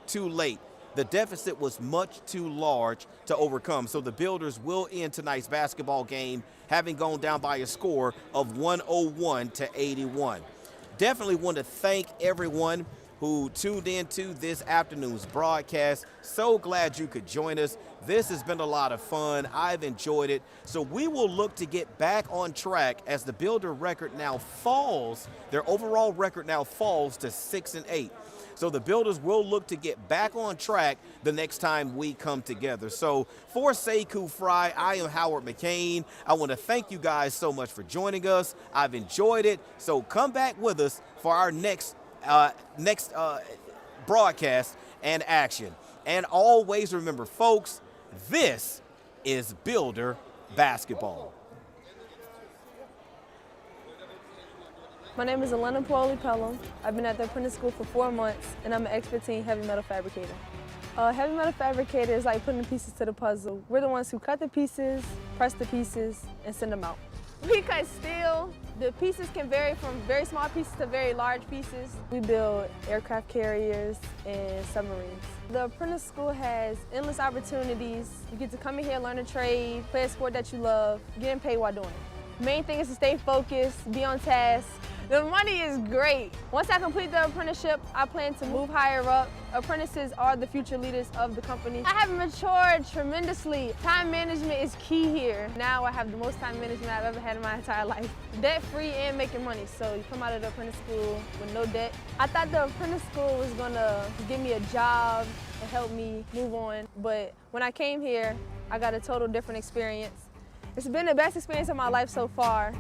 too late. The deficit was much too large to overcome. So the Builders will end tonight's basketball game having gone down by a score of 101-81. Definitely want to thank everyone who tuned into this afternoon's broadcast. So glad you could join us. This has been a lot of fun. I've enjoyed it. So we will look to get back on track as the Builder record now falls. Their overall record now falls to 6-8. So the Builders will look to get back on track the next time we come together. So for Sekou Fry, I am Howard McCain. I want to thank you guys so much for joining us. I've enjoyed it. So come back with us for our next broadcast and action. And always remember, folks, this is Builder basketball. My name is Elena Paoli-Pelham. I've been at the Apprentice School for 4 months, and I'm an expert heavy metal fabricator. Heavy metal fabricator is like putting the pieces to the puzzle. We're the ones who cut the pieces, press the pieces, and send them out. We cut steel. The pieces can vary from very small pieces to very large pieces. We build aircraft carriers and submarines. The Apprentice School has endless opportunities. You get to come in here, learn a trade, play a sport that you love, getting paid while doing it. Main thing is to stay focused, be on task. The money is great. Once I complete the apprenticeship, I plan to move higher up. Apprentices are the future leaders of the company. I have matured tremendously. Time management is key here. Now I have the most time management I've ever had in my entire life. Debt-free and making money. So you come out of the apprentice school with no debt. I thought the apprentice school was gonna give me a job and help me move on. But when I came here, I got a total different experience. It's been the best experience of my life so far.